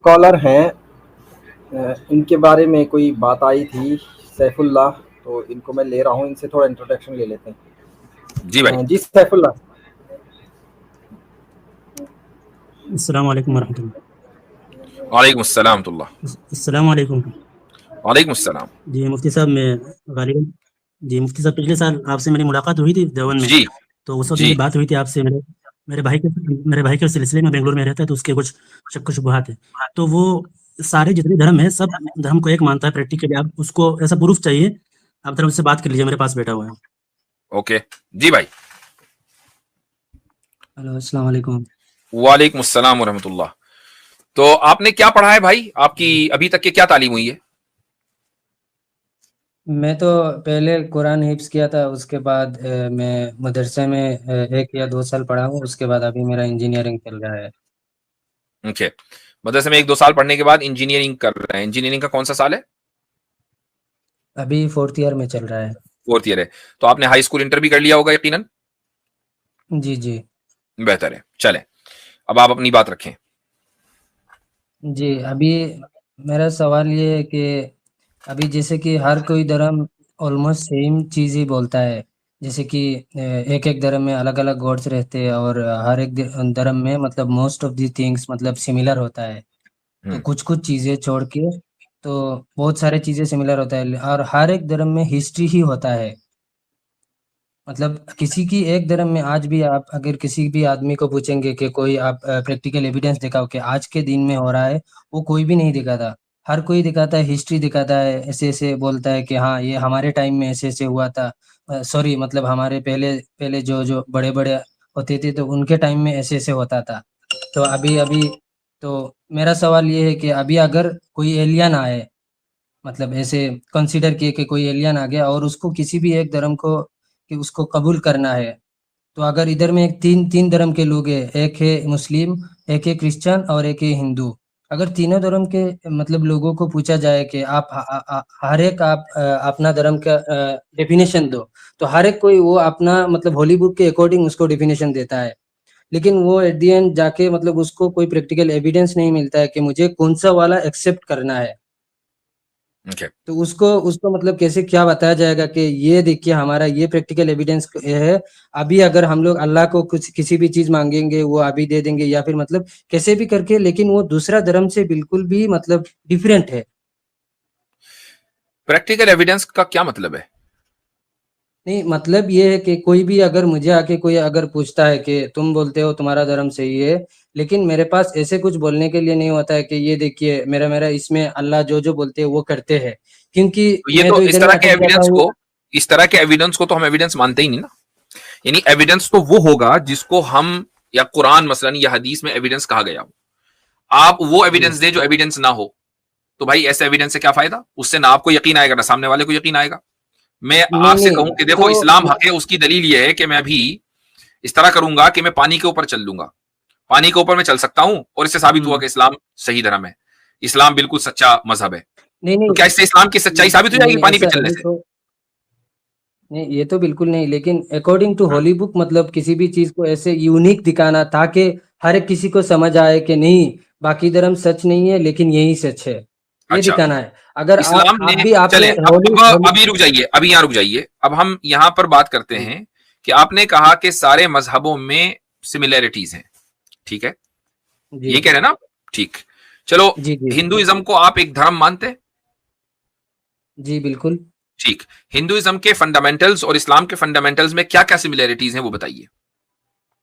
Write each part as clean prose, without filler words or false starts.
Scholar हैं। इनके बारे में कोई बात आई थी, सैफुल्लाह, तो इनको मैं ले रहा हूँ, इनसे थोड़ा इंट्रोडक्शन ले लेते हैं। जी भाई। जी सैफुल्लाह। अस्सलाम वालेकुम वरहमतुल्लाह। वालेकुम अस्सलाम तुल्लाह। अस्सलाम वालेकुम। वालेकुम अस्सलाम। जी मुफ्ती साहब, मैं गालिबन जी मुफ्ती साहब, पिछले साल आपसे मेरी मुलाकात हुई थी देवन में। जी तो उस वक्त जी मेरी बात हुई थी आपसे। मेरे भाई के सिलसिले में बेंगलोर में रहता है, तो उसके कुछ शक शुबहात है। तो वो सारे जितने धर्म है, सब धर्म को एक मानता है प्रैक्टिकली। आप उसको ऐसा प्रूफ चाहिए, आप धर्म से बात कर लीजिए, मेरे पास बैठा हुआ है। ओके जी भाई। हेलो, अस्सलाम वालेकुम। वालेकुम अस्सलाम वरहमतुल्लाह। तो आपने क्या पढ़ा है भाई? आपकी अभी तक की क्या तालीम हुई है? मैं तो पहले कुरान हिफ्स किया था, उसके बाद मैं मदरसे में 1 या 2 साल पढ़ा हूँ। उसके बाद अभी मेरा इंजीनियरिंग चल रहा है। ओके, मदरसे में 1-2 साल पढ़ने के बाद इंजीनियरिंग कर रहे हैं। इंजीनियरिंग का कौन सा साल है? अभी 4th ईयर में चल रहा है। 4th ईयर है। तो आपने हाई स्कूल इंटर भी कर लिया होगा यकीनन। जी जी। बेहतर है, चलें अब आप अपनी बात रखें। जी, अभी मेरा सवाल ये है कि अभी जैसे कि हर कोई धर्म ऑलमोस्ट सेम चीज़ ही बोलता है। जैसे कि एक एक धर्म में अलग अलग गॉड्स रहते हैं, और हर एक धर्म में मतलब मोस्ट ऑफ दी थिंग्स मतलब सिमिलर होता है। तो कुछ कुछ चीज़ें छोड़ के तो बहुत सारे चीज़ें सिमिलर होता है, और हर एक धर्म में हिस्ट्री ही होता है। मतलब किसी की एक धर्म में आज भी आप अगर किसी भी आदमी को पूछेंगे कि कोई आप प्रैक्टिकल एविडेंस दिखाओ कि आज के दिन में हो रहा है, वो कोई भी नहीं दिखाता। हर कोई दिखाता है, हिस्ट्री दिखाता है, ऐसे ऐसे बोलता है कि हाँ ये हमारे टाइम में ऐसे ऐसे हुआ था। सॉरी, मतलब हमारे पहले पहले जो जो बड़े बड़े होते थे तो उनके टाइम में ऐसे ऐसे होता था। तो अभी अभी तो मेरा सवाल ये है कि अभी अगर कोई एलियन आए, मतलब ऐसे कंसीडर किए कि कोई एलियन आ गया और उसको किसी भी एक धर्म को कि उसको कबूल करना है, तो अगर इधर में एक तीन तीन धर्म के लोग हैं, एक है मुस्लिम, एक है क्रिश्चियन और एक है हिंदू। अगर तीनों धर्म के मतलब लोगों को पूछा जाए कि आप हर एक आप अपना धर्म का डेफिनेशन दो, तो हर एक कोई वो अपना मतलब होली बुक के अकॉर्डिंग उसको डेफिनेशन देता है। लेकिन वो एट दी एंड जाके मतलब उसको कोई प्रैक्टिकल एविडेंस नहीं मिलता है कि मुझे कौन सा वाला एक्सेप्ट करना है। ओके, तो उसको उसको मतलब कैसे क्या बताया जाएगा कि ये देखिए हमारा ये प्रैक्टिकल एविडेंस है। अभी अगर हम लोग अल्लाह को कुछ किसी भी चीज मांगेंगे वो अभी दे देंगे, या फिर मतलब कैसे भी करके, लेकिन वो दूसरा धर्म से बिल्कुल भी मतलब डिफरेंट है। प्रैक्टिकल एविडेंस का क्या मतलब है? नहीं, मतलब ये है कि कोई भी अगर मुझे आके कोई अगर पूछता है कि तुम बोलते हो तुम्हारा धर्म सही है, लेकिन मेरे पास ऐसे कुछ बोलने के लिए नहीं होता है कि ये देखिए मेरा मेरा इसमें अल्लाह जो जो बोलते हैं वो करते हैं, क्योंकि तो ये मैं तो तो इधर में अटक जाता हूँ। इस तरह के एविडेंस को तो हम एविडेंस मानते ही नहीं ना। यानी एविडेंस तो वो होगा जिसको हम, या कुरान मसलन या हदीस में एविडेंस कहा गया हो। आप वो जी एविडेंस दे जो एविडेंस ना हो, तो भाई ऐसे एविडेंस से क्या फायदा? उससे ना आपको यकीन आएगा ना सामने वाले को यकीन आएगा। मैं नहीं आपसे नहीं कहूं कि देखो तो इस्लाम हक है, उसकी दलील यह है कि मैं भी इस तरह करूंगा कि मैं पानी के ऊपर चल लूंगा। पानी के ऊपर मैं चल सकता हूं और इससे साबित हुआ हम्म, कि इस्लाम सही धर्म है, इस्लाम बिल्कुल सच्चा मजहब है। नहीं तो नहीं क्या इससे इस्लाम की सच्चाई साबित हो जाएगी नहीं पानी पे ऐसा चलने ये से? तो नहीं, ये तो बिल्कुल नहीं, लेकिन अकॉर्डिंग टू हाँ, होली बुक मतलब किसी भी चीज को ऐसे यूनिक दिखाना ताकि हर एक किसी को समझ आए कि नहीं बाकी धर्म सच नहीं है लेकिन यही सच है, ये अच्छा। दिखाना है। अगर इस्लाम आप ने, भी आपने चले होली होली अभी रुक जाइए, अभी यहां रुक जाइए। अब हम यहां पर बात करते जी हैं कि आपने कहा कि सारे मजहबों में सिमिलैरिटीज हैं, ठीक है, जी ये कह रहे हैं ना आप? ठीक, चलो। जी जी हिंदुइज्म को आप एक धर्म मानते हैं? जी बिल्कुल। ठीक। हिंदुइज्म के फंडामेंटल्स और इस्लाम के फंडामेंटल्स में क्या क्या सिमिलैरिटीज हैं वो बताइए।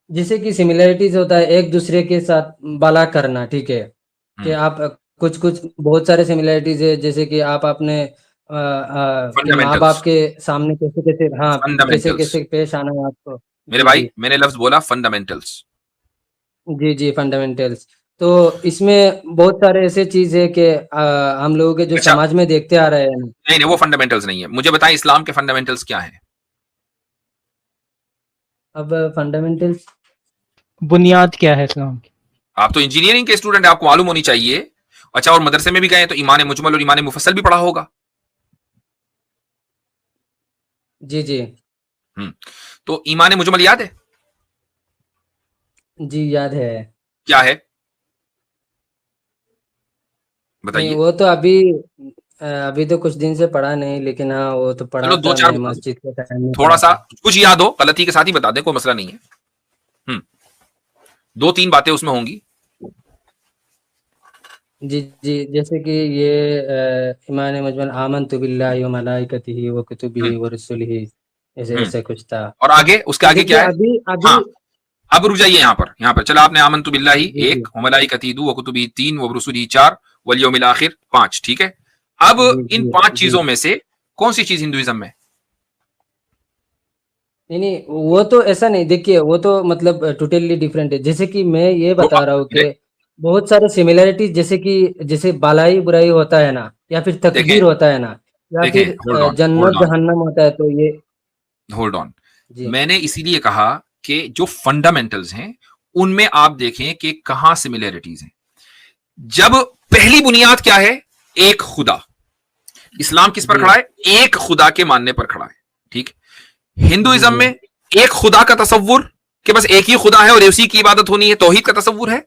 जैसे कि सिमिलैरिटीज होता है एक दूसरे के साथ भला करना, ठीक है, कि हम्म। आप कुछ कुछ बहुत सारे सिमिलैरिटीज है, जैसे कि आप अपने कि माँ फंडामेंटल्स, बाप के सामने कैसे कैसे, हाँ, कैसे फंडामेंटल्स, कैसे पेश आना है आपको। मेरे जी भाई जी मैंने लफ्ज बोला फंडामेंटल्स। जी जी फंडामेंटल्स। तो इसमें बहुत सारे ऐसे चीज है कि हम लोगों के जो अच्छा, समाज में देखते आ रहे हैं। नहीं नहीं, वो फंडामेंटल्स नहीं है। मुझे बताएं इस्लाम के फंडामेंटल्स क्या हैं? अब फंडामेंटल्स बुनियाद क्या है इस्लाम की? आप तो इंजीनियरिंग के स्टूडेंट हैं, आपको मालूम होनी चाहिए। अच्छा, और मदरसे में भी गए तो ईमान मुजमल और ईमान मुफस्सल भी पढ़ा होगा। जी जी तो ईमान मुजमल याद है? जी याद है। क्या है? नहीं बताइए। वो तो अभी तो कुछ दिन से पढ़ा नहीं, लेकिन हाँ वो तो पढ़ा चलो दो था, चार मैं बता दो, मस्जिद के टाइम में थोड़ा पढ़ा सा था। कुछ याद हो गलती के साथ ही बता दें, कोई मसला नहीं है। हम्म, दो तीन बातें उसमें होंगी। जी जी, जैसे कि ये ईमान मुजमल आमनतु बिल्लाहि व मलाइकतिही व कुतुबिही हम्म व रुसुलिही, ऐसे हम्म ऐसे कुछ था। और आगे, उसके तो आगे देखिए क्या है? अभी अभी हाँ, अब रुक जाइए यहाँ पर चला आपने आमन्तु बिल्लाहि जी जी 1, व मलाइकतिही 2, व कुतुबिही 3, व रुसुलिही 4, वल यौमिल आखिर 5, ठीक है। अब जी इन जी 5 जी। चीजों में से कौन सी चीज हिंदुइज्म में? नहीं नहीं, वो तो ऐसा नहीं, देखिए वो तो मतलब टोटली डिफरेंट है। जैसे कि मैं ये बता रहा हूँ कि बहुत सारे सिमिलैरिटीज, जैसे कि जैसे भलाई बुराई होता है ना, या फिर देखें तकदीर होता है ना, या देखें, फिर होल्ड जन्नत ऑन, जहन्नम होता है, तो ये होल्ड ऑन। जी मैंने इसीलिए कहा कि जो फंडामेंटल्स हैं उनमें आप देखें कि कहां सिमिलैरिटीज हैं। जब पहली बुनियाद क्या है? एक खुदा। इस्लाम किस पर जी खड़ा है? एक खुदा के मानने पर खड़ा है, ठीक। जी हिंदुइज्म जी। में एक खुदा का तसव्वुर कि बस एक ही खुदा है और उसी की इबादत होनी है, तौहीद का तसव्वुर है?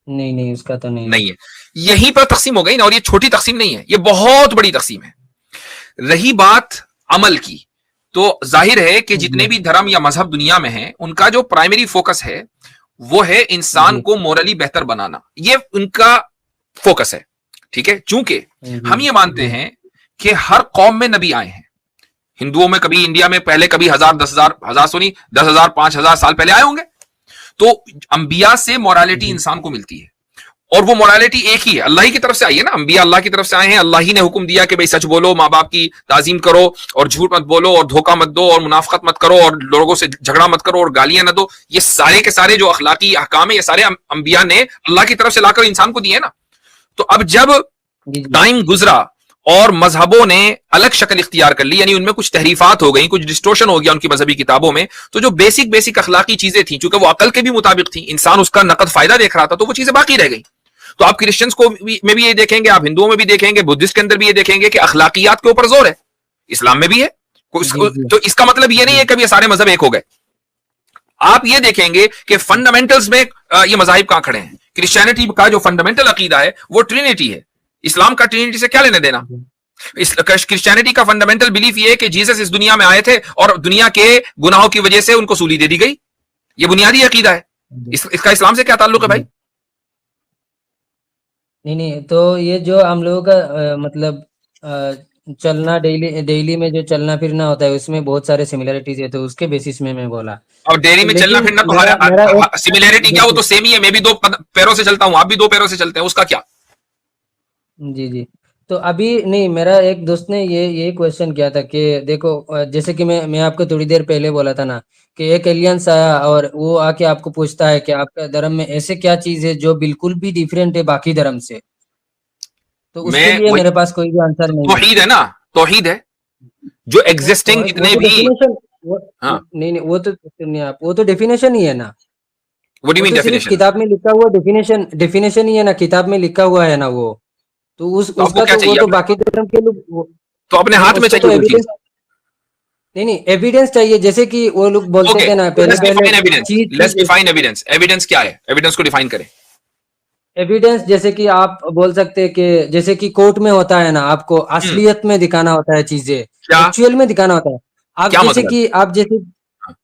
नहीं नहीं, उसका तो नहीं है। नहीं है। यहीं पर तकसीम हो गई ना, और ये छोटी तकसीम नहीं है, ये बहुत बड़ी तकसीम है। रही बात अमल की, तो जाहिर है कि जितने जी भी धर्म या मजहब दुनिया में हैं, उनका जो प्राइमरी फोकस है वो है इंसान जी को मोरली बेहतर बनाना, ये उनका फोकस है, ठीक है। चूंकि जी हम ये मानते जी हैं कि हर कौम में नबी आए हैं। हिंदुओं में कभी इंडिया में पहले कभी 1000 10,000 हजार सुनी 10,000 5,000 साल पहले आए होंगे। तो अंबिया से मोरालिटी जी इंसान को मिलती है, और वो मोरालिटी एक ही है, अल्लाह ही की तरफ से आई है ना। अंबिया अल्लाह की तरफ से आए हैं, अल्लाह ही ने हुक्म दिया कि भाई सच बोलो, माँ बाप की ताजीम करो, और झूठ मत बोलो, और धोखा मत दो, और मुनाफकत मत करो, और लोगों से झगड़ा मत करो, और गालियां न दो। ये सारे के सारे जो अखलाकी अहकाम है, ये सारे अंबिया ने अल्लाह की तरफ से लाकर इंसान को दिए ना। तो अब जब जी टाइम गुजरा और मजहबों ने अलग शक्ल इख्तियार कर ली, यानी उनमें कुछ तहरीफात हो गई, कुछ डिस्टोर्शन हो गया उनकी मजहबी किताबों में, तो जो बेसिक बेसिक अखलाकी चीजें थी, चूंकि वो अकल के भी मुताबिक थी, इंसान उसका नकद फायदा देख रहा था, तो वो चीजें बाकी रह गई। तो आप क्रिश्चियंस को में भी ये देखेंगे, आप हिंदुओं में भी देखेंगे, बुद्धिस्ट के अंदर भी ये देखेंगे कि अखलाकियात के ऊपर जोर है। इस्लाम में भी है। जी जी तो इसका मतलब ये नहीं है जी कि ये सारे मजहब एक हो गए। आप ये देखेंगे कि फंडामेंटल्स में ये मजाहिब कहां खड़े हैं। क्रिश्चियनिटी का जो फंडामेंटल अकीदा है वो ट्रिनिटी है। इस्लाम का ट्रिनिटी से क्या लेने देना? जी क्रिश्चियनिटी का फंडामेंटल बिलीफ ये है कि जीसस इस दुनिया में आए थे और दुनिया के गुनाहों की वजह से उनको सूली दे दी गई। ये बुनियादी अकीदा है। जी इसका इस्लाम से क्या ताल्लुक है भाई? जी। नहीं नहीं, तो ये जो हम लोगों का मतलब चलना, डेली डेली में जो चलना फिरना होता है, उसमें बहुत सारे सिमिलरिटीज है, तो उसके बेसिस में मैं बोला। और डेयरी तो में चलना लेकिन फिरना तो मेरा मेरा एक सिमिलैरिटी क्या? वो तो देखिए सेम ही है। मैं भी दो पैरों से चलता हूं, आप भी दो पैरों से चलते हैं, उसका क्या? जी जी। तो अभी नहीं, मेरा एक दोस्त ने ये क्वेश्चन किया था कि देखो जैसे कि मैं आपको थोड़ी देर पहले बोला था ना, कि एक एलियंस आया और वो आके आपको पूछता है कि आपका धर्म में ऐसे क्या चीज है जो बिल्कुल भी डिफरेंट है बाकी धर्म से, तो मैं उसके लिए वही, मेरे पास कोई भी आंसर नहीं है। तौहीद है ना, तौहीद है। जो एग्जिस्टिंग वो जितने तो भी, डेफिनेशन, वो हाँ, नहीं नहीं, वो तो सुनिए आप, वो तो डेफिनेशन ही है ना। व्हाट डू यू वो मीन तो सिर्फ डेफिनेशन? किताब में लिखा हुआ डेफिनेशन ही है ना, किताब में लिखा हुआ है ना वो। तो तो आपको उसका क्या तो वो चाहिए तो अपने? बाकी धर्म के लोग तो अपने नहीं, हाथ में उसका चाहिए तो वो चीज। एविडेंस, नहीं नहीं, एविडेंस चाहिए। जैसे कि वो लोग बोलते ओके, थे ना, तो पहले लेट्स पहले डिफाइन एविडेंस। चीज लेट्स चीज डिफाइन एविडेंस। एविडेंस क्या है? एविडेंस को डिफाइन करें। एविडेंस, जैसे कि आप बोल सकते हैं कि जैसे कि कोर्ट में होता है ना, आपको हम्म, असलियत में दिखाना होता है चीजें, क्या? एक्चुअल में दिखाना होता है। क्या मतलब? आप जैसे हाँ,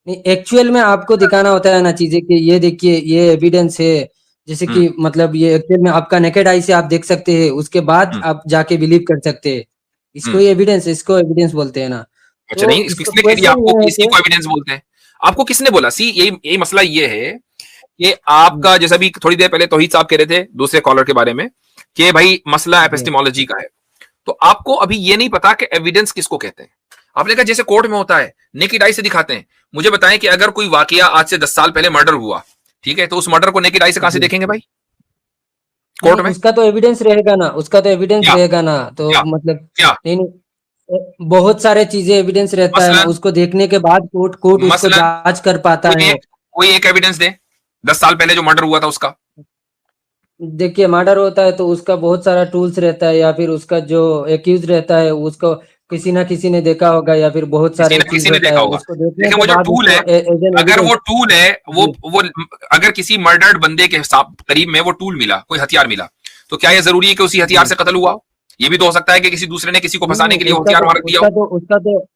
नहीं, एक्चुअल में आपको दिखाना होता है ना चीजें, कि ये देखिए ये एविडेंस है। जैसे हम्म कि मतलब ये एक्चुअल में आपका नेकेड आई से आप देख सकते हैं, उसके बाद हम्म आप जाके बिलीव कर सकते हैं। इसको हम्म ही एविडेंस, इसको एविडेंस बोलते हैं ना। अच्छा, तो नहीं, इसको इसका किसने कह दिया क्वेश्चन आपको ये कि है इसी कि को एविडेंस बोलते हैं? आपको किसने बोला? सी, यही मसला ये है कि आपका, जैसा भी थोड़ी देर पहले तौहीद साहब कह रहे थे दूसरे कॉलर के बारे में, कि भाई मसला जी एपिस्टेमोलॉजी का है। तो आपको अभी ये नहीं पता कि एविडेंस किसको कहते हैं। आपने कहा जैसे कोर्ट में होता है, नेकेड आई से दिखाते हैं। मुझे बताएं कि अगर कोई वाकया आज से 10 साल पहले मर्डर हुआ, ठीक है, तो उस मर्डर को नेकेड आई से कहां से जी। देखेंगे भाई? नहीं, कोर्ट में? उसका तो एविडेंस रहेगा ना, उसका तो एविडेंस क्या? रहेगा ना, तो क्या? मतलब क्या? नहीं नहीं, बहुत सारे चीजें एविडेंस रहता है ना, मसलन, उसको देखने के बाद कोर्ट उसको मसलन जांच कर पाता कोई है। एक कोई एक एविडेंस दे 10 साल पहले जो मर्डर हुआ था उसका। देखिए मर्डर होता है तो उसका बहुत सारा टूल्स रहता है, या फिर उसका जो एक्यूज रहता है उसको किसी ना किसी ने देखा होगा, या फिर बहुत किसी सारे ना चीज किसी ने रहता देखा है, होगा। उसको देखने लेकिन के वो जो बाद टूल है, उसको एज एन अगर एविडेंस। वो टूल है, वो जी वो अगर किसी मर्डर्ड बंदे के करीब में वो टूल मिला, कोई हथियार मिला, तो क्या यह जरूरी है कि उसी हथियार से कत्ल हुआ हो? ये भी तो हो सकता है कि किसी दूसरे ने किसी को फंसाने के लिए उसका हथियार तो मार दिया हो।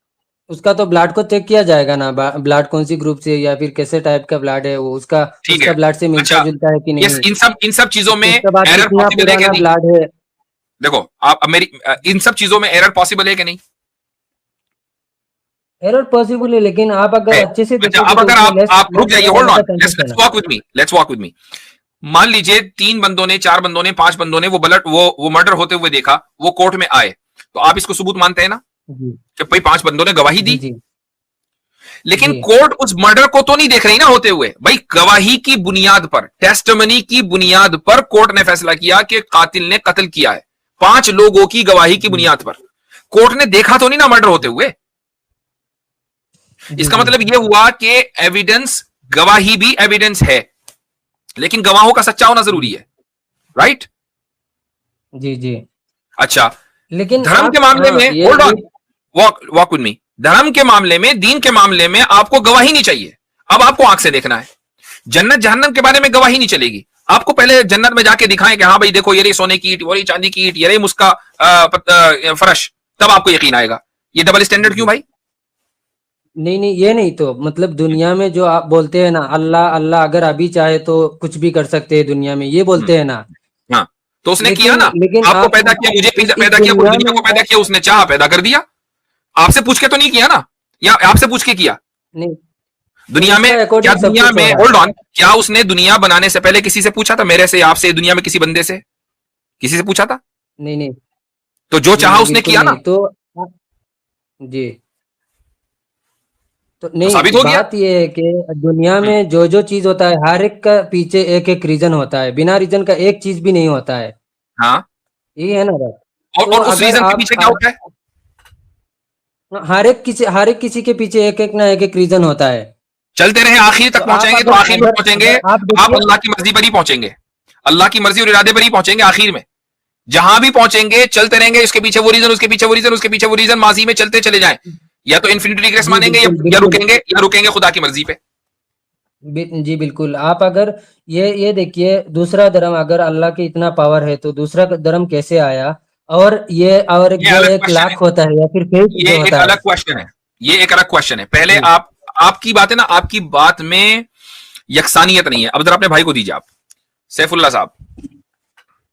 उसका तो ब्लड को चेक किया जाएगा ना, ब्लड कौन सी ग्रुप से या फिर कैसे टाइप का ब्लड है वो, उसका ठीक उसका है, ब्लड से मिलता अच्छा, जुलता है कि ये नहीं, इन सब चीजों में उसके बाद एरर कितना पॉसिबल है कि पुराना नहीं? ब्लड है। देखो आप अब मेरी इन सब चीजों में एरर पॉसिबल है कि नहीं? एरर पॉसिबल है, लेकिन आप अगर है। अच्छे से अच्छा, देखोगे अब तो अगर उसमें आप रुक लेस जाइए, एरर होल्ड होने ऑन, का चांसेस है लेट्स ना। Walk with me. मान लीजिए 3 बंदों ने, 4 बंदों ने, 5 बंदों ने वो मर्डर होते हुए देखा, वो कोर्ट में आए, तो आप इसको सबूत मानते हैं ना जी कि भाई 5 बंदों ने गवाही जी दी? जी लेकिन जी कोर्ट उस मर्डर को तो नहीं देख रही ना होते हुए। भाई गवाही की बुनियाद पर, टेस्टमनी की बुनियाद पर कोर्ट ने फैसला किया कि कातिल ने कत्ल किया है, 5 लोगों की गवाही की जी बुनियाद पर। कोर्ट ने देखा तो नहीं ना मर्डर होते हुए। जी इसका जी मतलब यह हुआ कि एविडेंस, गवाही भी एविडेंस है, लेकिन गवाहों का सच्चा होना जरूरी है, राइट? जी जी। अच्छा, लेकिन धर्म के आप, मामले हाँ, में, hold on, walk with me, धर्म के मामले में, दीन के मामले में आपको गवाही नहीं चाहिए। अब आपको आंख से देखना है। जन्नत जहन्नम के बारे में गवाही नहीं चलेगी। आपको पहले जन्नत में जाके दिखाएं कि हाँ भाई देखो, ये रही सोने की ईंट, वो रही चांदी की ईंट, ये रही मुस्का फर्श, तब आपको यकीन आएगा। ये डबल स्टैंडर्ड क्यों भाई? नहीं नहीं, ये नहीं, तो मतलब दुनिया में जो आप बोलते हैं ना, अल्लाह अल्लाह अगर अभी चाहे तो कुछ भी कर सकते हैं दुनिया में, ये बोलते हैं ना। हाँ, तो उसने किया लेकिन ना। लेकिन आपको आप पैदा किया, मुझे इस पैदा किया, पूरी दुनिया दुनिया में को पैदा किया, उसने चाहा पैदा कर दिया। आपसे पूछ के तो नहीं किया ना, या आपसे पूछ के किया? नहीं, तो दुनिया में, उसका क्या अकॉर्डिंग सब दुनिया कुछ हो में, रहा होल्ड है। ऑन, क्या उसने दुनिया बनाने से पहले किसी से पूछा था? मेरे से, आपसे, दुनिया में किसी बंदे से, किसी से पूछा था? नहीं नहीं तो जो नहीं चाहा नहीं, उसने बिल्कुल किया ना, नहीं। तो जी, तो तो नहीं, साबित हो गया। बात ये है कि दुनिया में जो जो चीज होता है, हर एक का पीछे एक एक रीजन होता है, बिना रीजन का एक चीज भी नहीं होता है। हाँ, ये है ना बात। तो और उस अगर रीजन के आप पीछे क्या होता है? हर एक किसी के पीछे एक एक ना एक एक रीजन होता है। चलते रहे, आखिर तो तक आप पहुंचेंगे, तो अगर आखिर में अगर पहुंचेंगे, अगर आप आप देखिए, अल्लाह की मर्जी पर ही पहुंचेंगे, अल्लाह की मर्जी और इरादे पर ही पहुंचेंगे आखिर में। जहां भी पहुंचेंगे चलते रहेंगे, उसके पीछे वो रीजन, उसके पीछे वो रीजन, उसके पीछे वो रीजन, माजी में चलते चले जाएं। या तो इन्फिनिटी रिग्रेस जी मानेंगे, बिल्कुल या बिल्कुल, रुकेंगे, या रुकेंगे खुदा की मर्जी पे। जी बिल्कुल। आप अगर ये देखिए, दूसरा धर्म, अगर अल्लाह की इतना पावर है तो दूसरा धर्म कैसे आया? और ये, और एक ये जो अलग एक क्वेश्चन है, लाख होता है या फिर फेथ ये जो एक होता है। अलग क्वेश्चन है, ये एक अलग क्वेश्चन है। पहले जी आपकी बात है ना, आपकी बात में यकसानियत नहीं है। अब जरा अपने भाई को दीजिए, आप सैफुल्लाह साहब,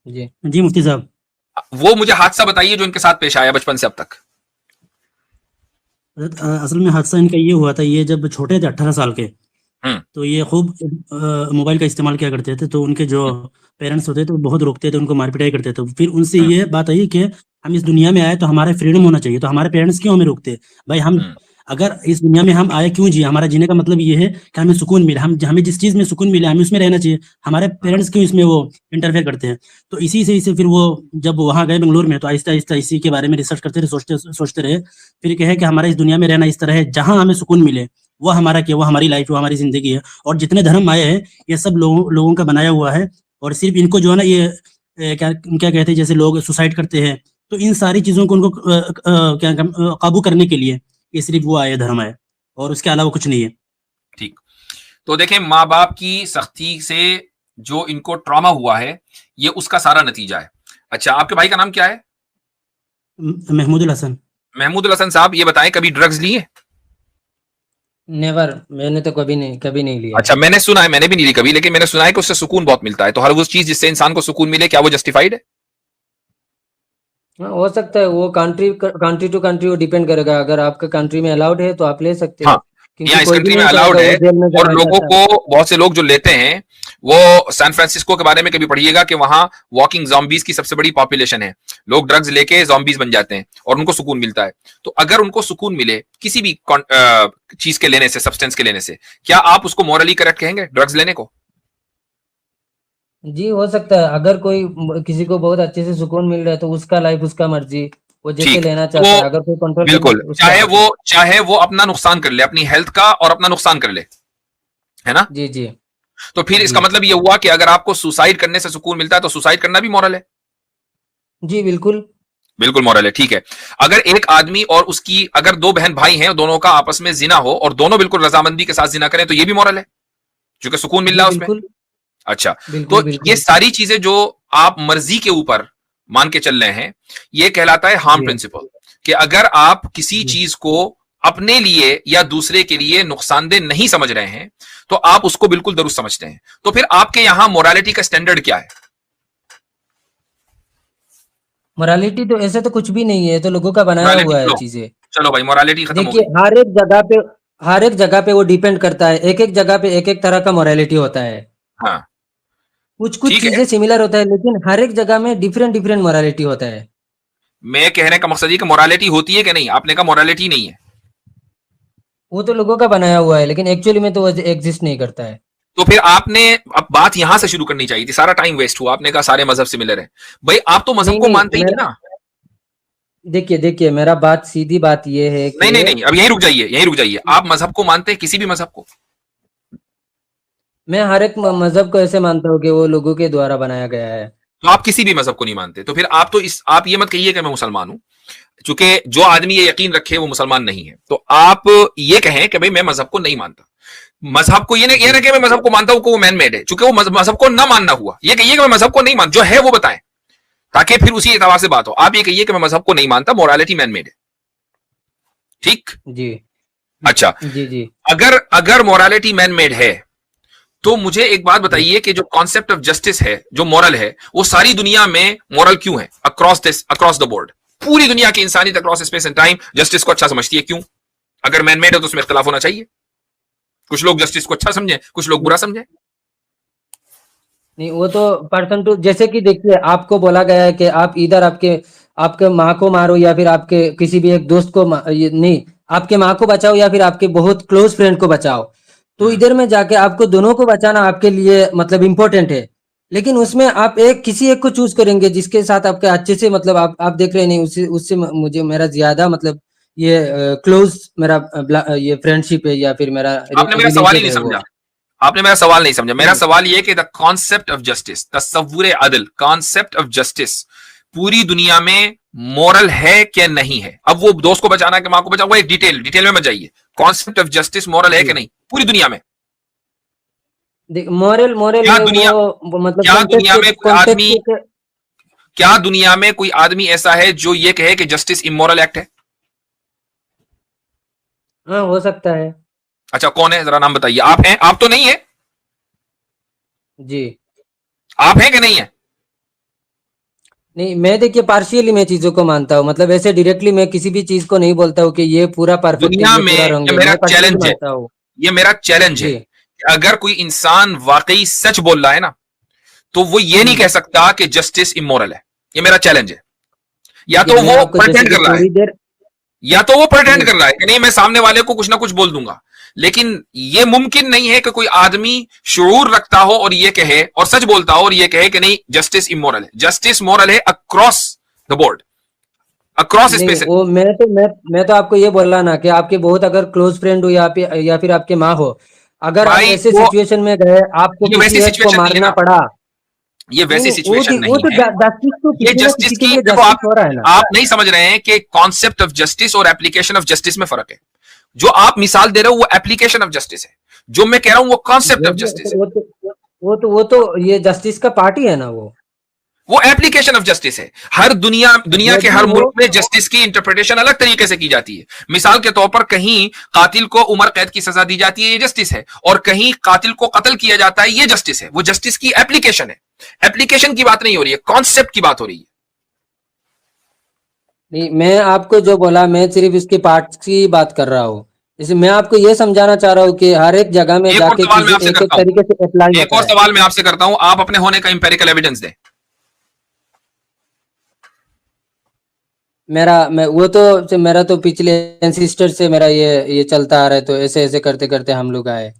जी जी मुफ्ती साहब। वो मुझे हादसा बताइए जो इनके साथ पेश आया बचपन से अब तक। असल में हादसा इनका ये हुआ था, ये जब छोटे थे 18 साल के, हम्म, तो ये खूब मोबाइल का इस्तेमाल किया करते थे। तो उनके जो पेरेंट्स होते थे वो बहुत रोकते थे, उनको मार पिटाई करते थे। फिर उनसे हम्म, ये बात आई कि हम इस दुनिया में आए तो हमारे फ्रीडम होना चाहिए, तो हमारे पेरेंट्स क्यों हमें रोकते? भाई हम हम्म, अगर इस दुनिया में हम आए क्यों जिए? हमारा जीने का मतलब ये है कि हमें सुकून मिले, हम हमें जिस चीज़ में सुकून मिले हमें उसमें रहना चाहिए। हमारे पेरेंट्स क्यों इसमें वो इंटरफेयर करते हैं? तो इसी से फिर वो जब वहाँ गए बेंगलोर में, तो आहिस्ता आहिस्ता इसी के बारे में रिसर्च करते रहे, सोचते सोचते रहे। फिर कहे कि हमारा इस दुनिया में रहना इस तरह है, जहाँ हमें सुकून मिले वो हमारा क्या, वो हमारी लाइफ, वो हमारी जिंदगी है। और जितने धर्म आए हैं ये सब लोगों का बनाया हुआ है। और सिर्फ इनको जो है ना, ये क्या क्या कहते हैं, जैसे लोग सुसाइड करते हैं, तो इन सारी चीज़ों को उनको काबू करने के लिए ये सिर्फ वो आए धर्म है, और उसके अलावा कुछ नहीं है। ठीक। तो देखें, माँ बाप की सख्ती से जो इनको ट्रॉमा हुआ है, ये उसका सारा नतीजा है। अच्छा, आपके भाई का नाम क्या है? महमूदुल हसन। महमूदुल हसन साहब, ये बताएं कभी ड्रग्स लिए? नेवर, मैंने तो कभी नहीं लिया है। अच्छा, मैंने सुना है, मैंने भी नहीं ली कभी, लेकिन मैंने सुना है कि उससे सुकून बहुत मिलता है। तो हर वो चीज जिससे इंसान को सुकून मिले, क्या वो जस्टिफाइड है? हाँ, हो सकता है, वो कंट्री टू कंट्री वो डिपेंड करेगा। अगर आपका कंट्री में अलाउड है तो आप ले सकते हाँ, हैं, क्योंकि यहाँ इस कोई भी कंट्री में नहीं अलाउड चाहेगा है। वो जेल में और जाना लोगों चाहता है। को, बहुत से लोग जो लेते हैं, वो सैन फ्रांसिस्को के बारे में कभी पढ़िएगा कि वहां वॉकिंग जॉम्बीज की सबसे बड़ी पॉपुलेशन है। लोग ड्रग्स लेके जॉम्बीज बन जाते हैं और उनको सुकून मिलता है। तो अगर उनको सुकून मिले किसी भी चीज के लेने से, सब्सटेंस के लेने से, क्या आप उसको मॉरली करेक्ट कहेंगे ड्रग्स लेने को? जी, हो सकता है। अगर कोई किसी को बहुत अच्छे से सुकून मिल रहा है तो उसका लाइफ, उसका मर्जी, वो जैसे ठीक, लेना तो चाहता है। अगर कोई कंट्रोल करना बिल्कुल, तो उसका हक है। चाहे वो अपना नुकसान कर ले, अपनी हेल्थ का और अपना नुकसान कर ले, है ना? जी जी तो फिर जी इसका मतलब ये हुआ कि अगर आपको सुसाइड करने से सुकून मिलता है तो सुसाइड करना भी मॉरल है। जी बिल्कुल। बिल्कुल मॉरल है, ठीक है। अगर एक आदमी और उसकी, अगर 2 बहन भाई हैं, दोनों का आपस में जिना हो और दोनों बिल्कुल रजामंदी के साथ जिना करें, तो ये भी मॉरल है, क्योंकि सुकून मिल जी रहा है उसमें। बिल्कुल अच्छा, बिल्कुल तो ये बिल्कुल। सारी चीजें जो आप मर्जी के ऊपर मान के चल रहे हैं, यह कहलाता है हार्म जी प्रिंसिपल। कि अगर आप किसी जी चीज को अपने लिए या दूसरे के लिए नुकसानदेह नहीं समझ रहे हैं तो आप उसको बिल्कुल दुरुस्त समझते हैं। तो फिर आपके यहां मोरालिटी का स्टैंडर्ड क्या है? मोरालिटी तो ऐसे तो कुछ भी नहीं है, ये तो लोगों का बनाया मोरालिटी हुआ है लो, चीजें। चलो भाई मोरालिटी खत्म हो देखिए गई। हर एक जगह पे वो डिपेंड करता है, एक एक जगह पे एक एक तरह का मोरालिटी होता है। हाँ कुछ कुछ ठीक है, चीजें सिमिलर होता है, लेकिन हर एक जगह में डिफरेंट डिफरेंट मोरालिटी होता है। मैं कहने का मकसद ये कि मोरालिटी होती है कि नहीं? आपने कहा मोरालिटी नहीं है, वो तो लोगों का बनाया हुआ है, लेकिन एक्चुअली में तो एग्जिस्ट नहीं करता है। तो फिर आपने अब बात यहां से शुरू करनी चाहिए थी, सारा टाइम वेस्ट हुआ। आपने कहा सारे मजहब सिमिलर है, भाई आप तो मजहब नहीं को नहीं, मानते ही नहीं मेरा ना। देखिए देखिए मेरा बात सीधी बात ये है नहीं कि नहीं नहीं, अब यहीं रुक जाइए, यहीं रुक जाइए। आप मजहब को मानते हैं, किसी भी मजहब को? मैं हर एक मजहब को ऐसे मानता हूँ कि वो लोगों के द्वारा बनाया गया है। तो आप किसी भी मजहब को नहीं मानते, तो फिर आप तो इस आप ये मत कहिए कि मैं मुसलमान हूं, चूंकि जो आदमी ये यकीन रखे वो मुसलमान नहीं है। तो आप ये कहें कि भाई मैं मजहब को नहीं मानता। मजहब को ये जी ना कि मैं मजहब को मानता हूं को वो मैन मेड है, चूंकि वो मजहब को ना मानना हुआ। ये कहिए कि मैं मजहब को नहीं मानता, जो है वो बताएं, ताकि फिर उसी एतबार से बात हो। आप ये कहिए कि मैं मजहब को नहीं मानता, मोरालिटी मैन मेड है, ठीक? जी अच्छा, जी जी अगर अगर मोरालिटी मैन मेड है तो मुझे एक बात जी बताइए कि जो कॉन्सेप्ट ऑफ जस्टिस है, जो मॉरल है, वो सारी दुनिया में मॉरल क्यों है? अक्रॉस द बोर्ड पूरी दुनिया की इंसानियत across space and time justice को अच्छा समझती है, क्यों? अगर मैन मेड है तो उसमें इख्तिलाफ होना चाहिए। कुछ लोग जस्टिस को अच्छा समझे, कुछ लोग बुरा समझे। नहीं, वो तो पर्सन टू, जैसे कि देखिए आपको बोला गया है कि आप इधर आपके आपके माँ को मारो या फिर आपके किसी भी एक दोस्त को नहीं, आपके माँ को बचाओ या फिर आपके बहुत क्लोज फ्रेंड को बचाओ। तो इधर में जाके आपको दोनों को बचाना आपके लिए मतलब इम्पोर्टेंट है, लेकिन उसमें आप एक किसी एक को चूज करेंगे जिसके साथ आपके अच्छे से मतलब आप देख रहे नहीं, उससे उससे मुझे मेरा ज्यादा मतलब ये क्लोज मेरा ये फ्रेंडशिप है या फिर मेरा आपने मेरा सवाल ही रिलेशन नहीं है वो। समझा। आपने मेरा सवाल नहीं समझा। मेरा नहीं सवाल यह कि द कॉन्सेप्ट ऑफ जस्टिस, तसव्वुर अदल, कॉन्सेप्ट ऑफ जस्टिस पूरी दुनिया में मॉरल है क्या नहीं है? अब वो दोस्त को बचाना कि मां को बचाओ, वो एक डिटेल में मत जाइए। कॉन्सेप्ट ऑफ जस्टिस मॉरल है कि जी नहीं पूरी दुनिया में? देख, मॉरल मॉरल क्या है दुनिया वो मतलब क्या दुनिया में कोई आदमी कॉन्टेक्स्ट के। क्या दुनिया में कोई आदमी ऐसा है जो ये कहे कि जस्टिस इमोरल एक्ट है? हाँ, हो सकता है। अच्छा, कौन है? जरा नाम बताइए। आप हैं? आप तो नहीं है? जी आप हैं कि नहीं है? नहीं, मैं देखिए पार्शियली मैं चीजों को मानता हूँ, मतलब ऐसे डायरेक्टली मैं किसी भी चीज को नहीं बोलता हूँ कि ये पूरा परफेक्ट है, दुनिया ये में पूरा रंग ये है, मेरा मैं पार्शियली चैलेंज है, मानता हूँ। ये मेरा चैलेंज है जी कि अगर कोई इंसान वाकई सच बोल रहा है ना, तो वो ये नहीं हम्म कह सकता कि जस्टिस इमोरल है। ये मेरा चैलेंज है। या देखिए तो मैं वो आपको जैसे प्रटेंड कि कर रहा है, थोड़ी देर या तो वो प्रटेंड नहीं कर रहा है कि नहीं मैं सामने वाले को कुछ ना कुछ बोल दूंगा। लेकिन ये मुमकिन नहीं है कि कोई आदमी शुऊर रखता हो और ये कहे और सच बोलता हो और ये कहे कि नहीं जस्टिस इमोरल है। जस्टिस मोरल है अक्रॉस द बोर्ड, अक्रॉस नहीं स्पेस। वो मैं तो आपको ये बोल रहा ना कि आपके बहुत अगर क्लोज फ्रेंड हो या फिर आपके माँ हो, अगर आप भाई ऐसे वो सिचुएशन में गए आपको ये किसी वैसी एक को सिचुएशन नहीं है मारना ना, पड़ा। ये नहीं वैसी नहीं, सिचुएशन वो नहीं तो है। जस्टिस तो ये किसी ना जस्टिस किसी के की लिए देखो, जस्टिस हो रहा है ना। आप नहीं समझ रहे हैं कि कॉन्सेप्ट ऑफ जस्टिस और एप्लीकेशन ऑफ जस्टिस में फर्क है। जो आप मिसाल दे रहे हो वो एप्लीकेशन ऑफ जस्टिस है, जो मैं कह रहा हूं वो कॉन्सेप्ट वो ऑफ जस्टिस है। वो तो ये जस्टिस का पार्ट ही है ना वो एप्लीकेशन ऑफ जस्टिस है। हर दुनिया जो के भी हर हो। मुल्क में जस्टिस की इंटरप्रिटेशन अलग तरीके से की जाती है। मिसाल के तौर पर कहीं कातिल को उम्र कैद की सजा दी जाती है, ये जस्टिस है, और कहीं कातिल को कत्ल किया जाता है, ये जस्टिस है। वो जस्टिस की एप्लीकेशन है। एप्लीकेशन की बात नहीं हो रही है, कॉन्सेप्ट की बात हो रही है। नहीं, मैं आपको जो बोला मैं सिर्फ इसके पार्ट की बात कर रहा हूँ। जैसे मैं आपको ये समझाना चाह रहा हूँ कि हर एक जगह में एक और जाके सवाल मैं चीजें आपसे एक एक करता हूं, तरीके से अप्लाई एक और होता है। सवाल मैं आपसे करता हूं, आप अपने होने का इंपेरिकल एविडेंस दें। मेरा तो पिछले एंसिस्टर से मेरा ये चलता आ रहा है, तो ऐसे ऐसे करते करते हम लोग आए।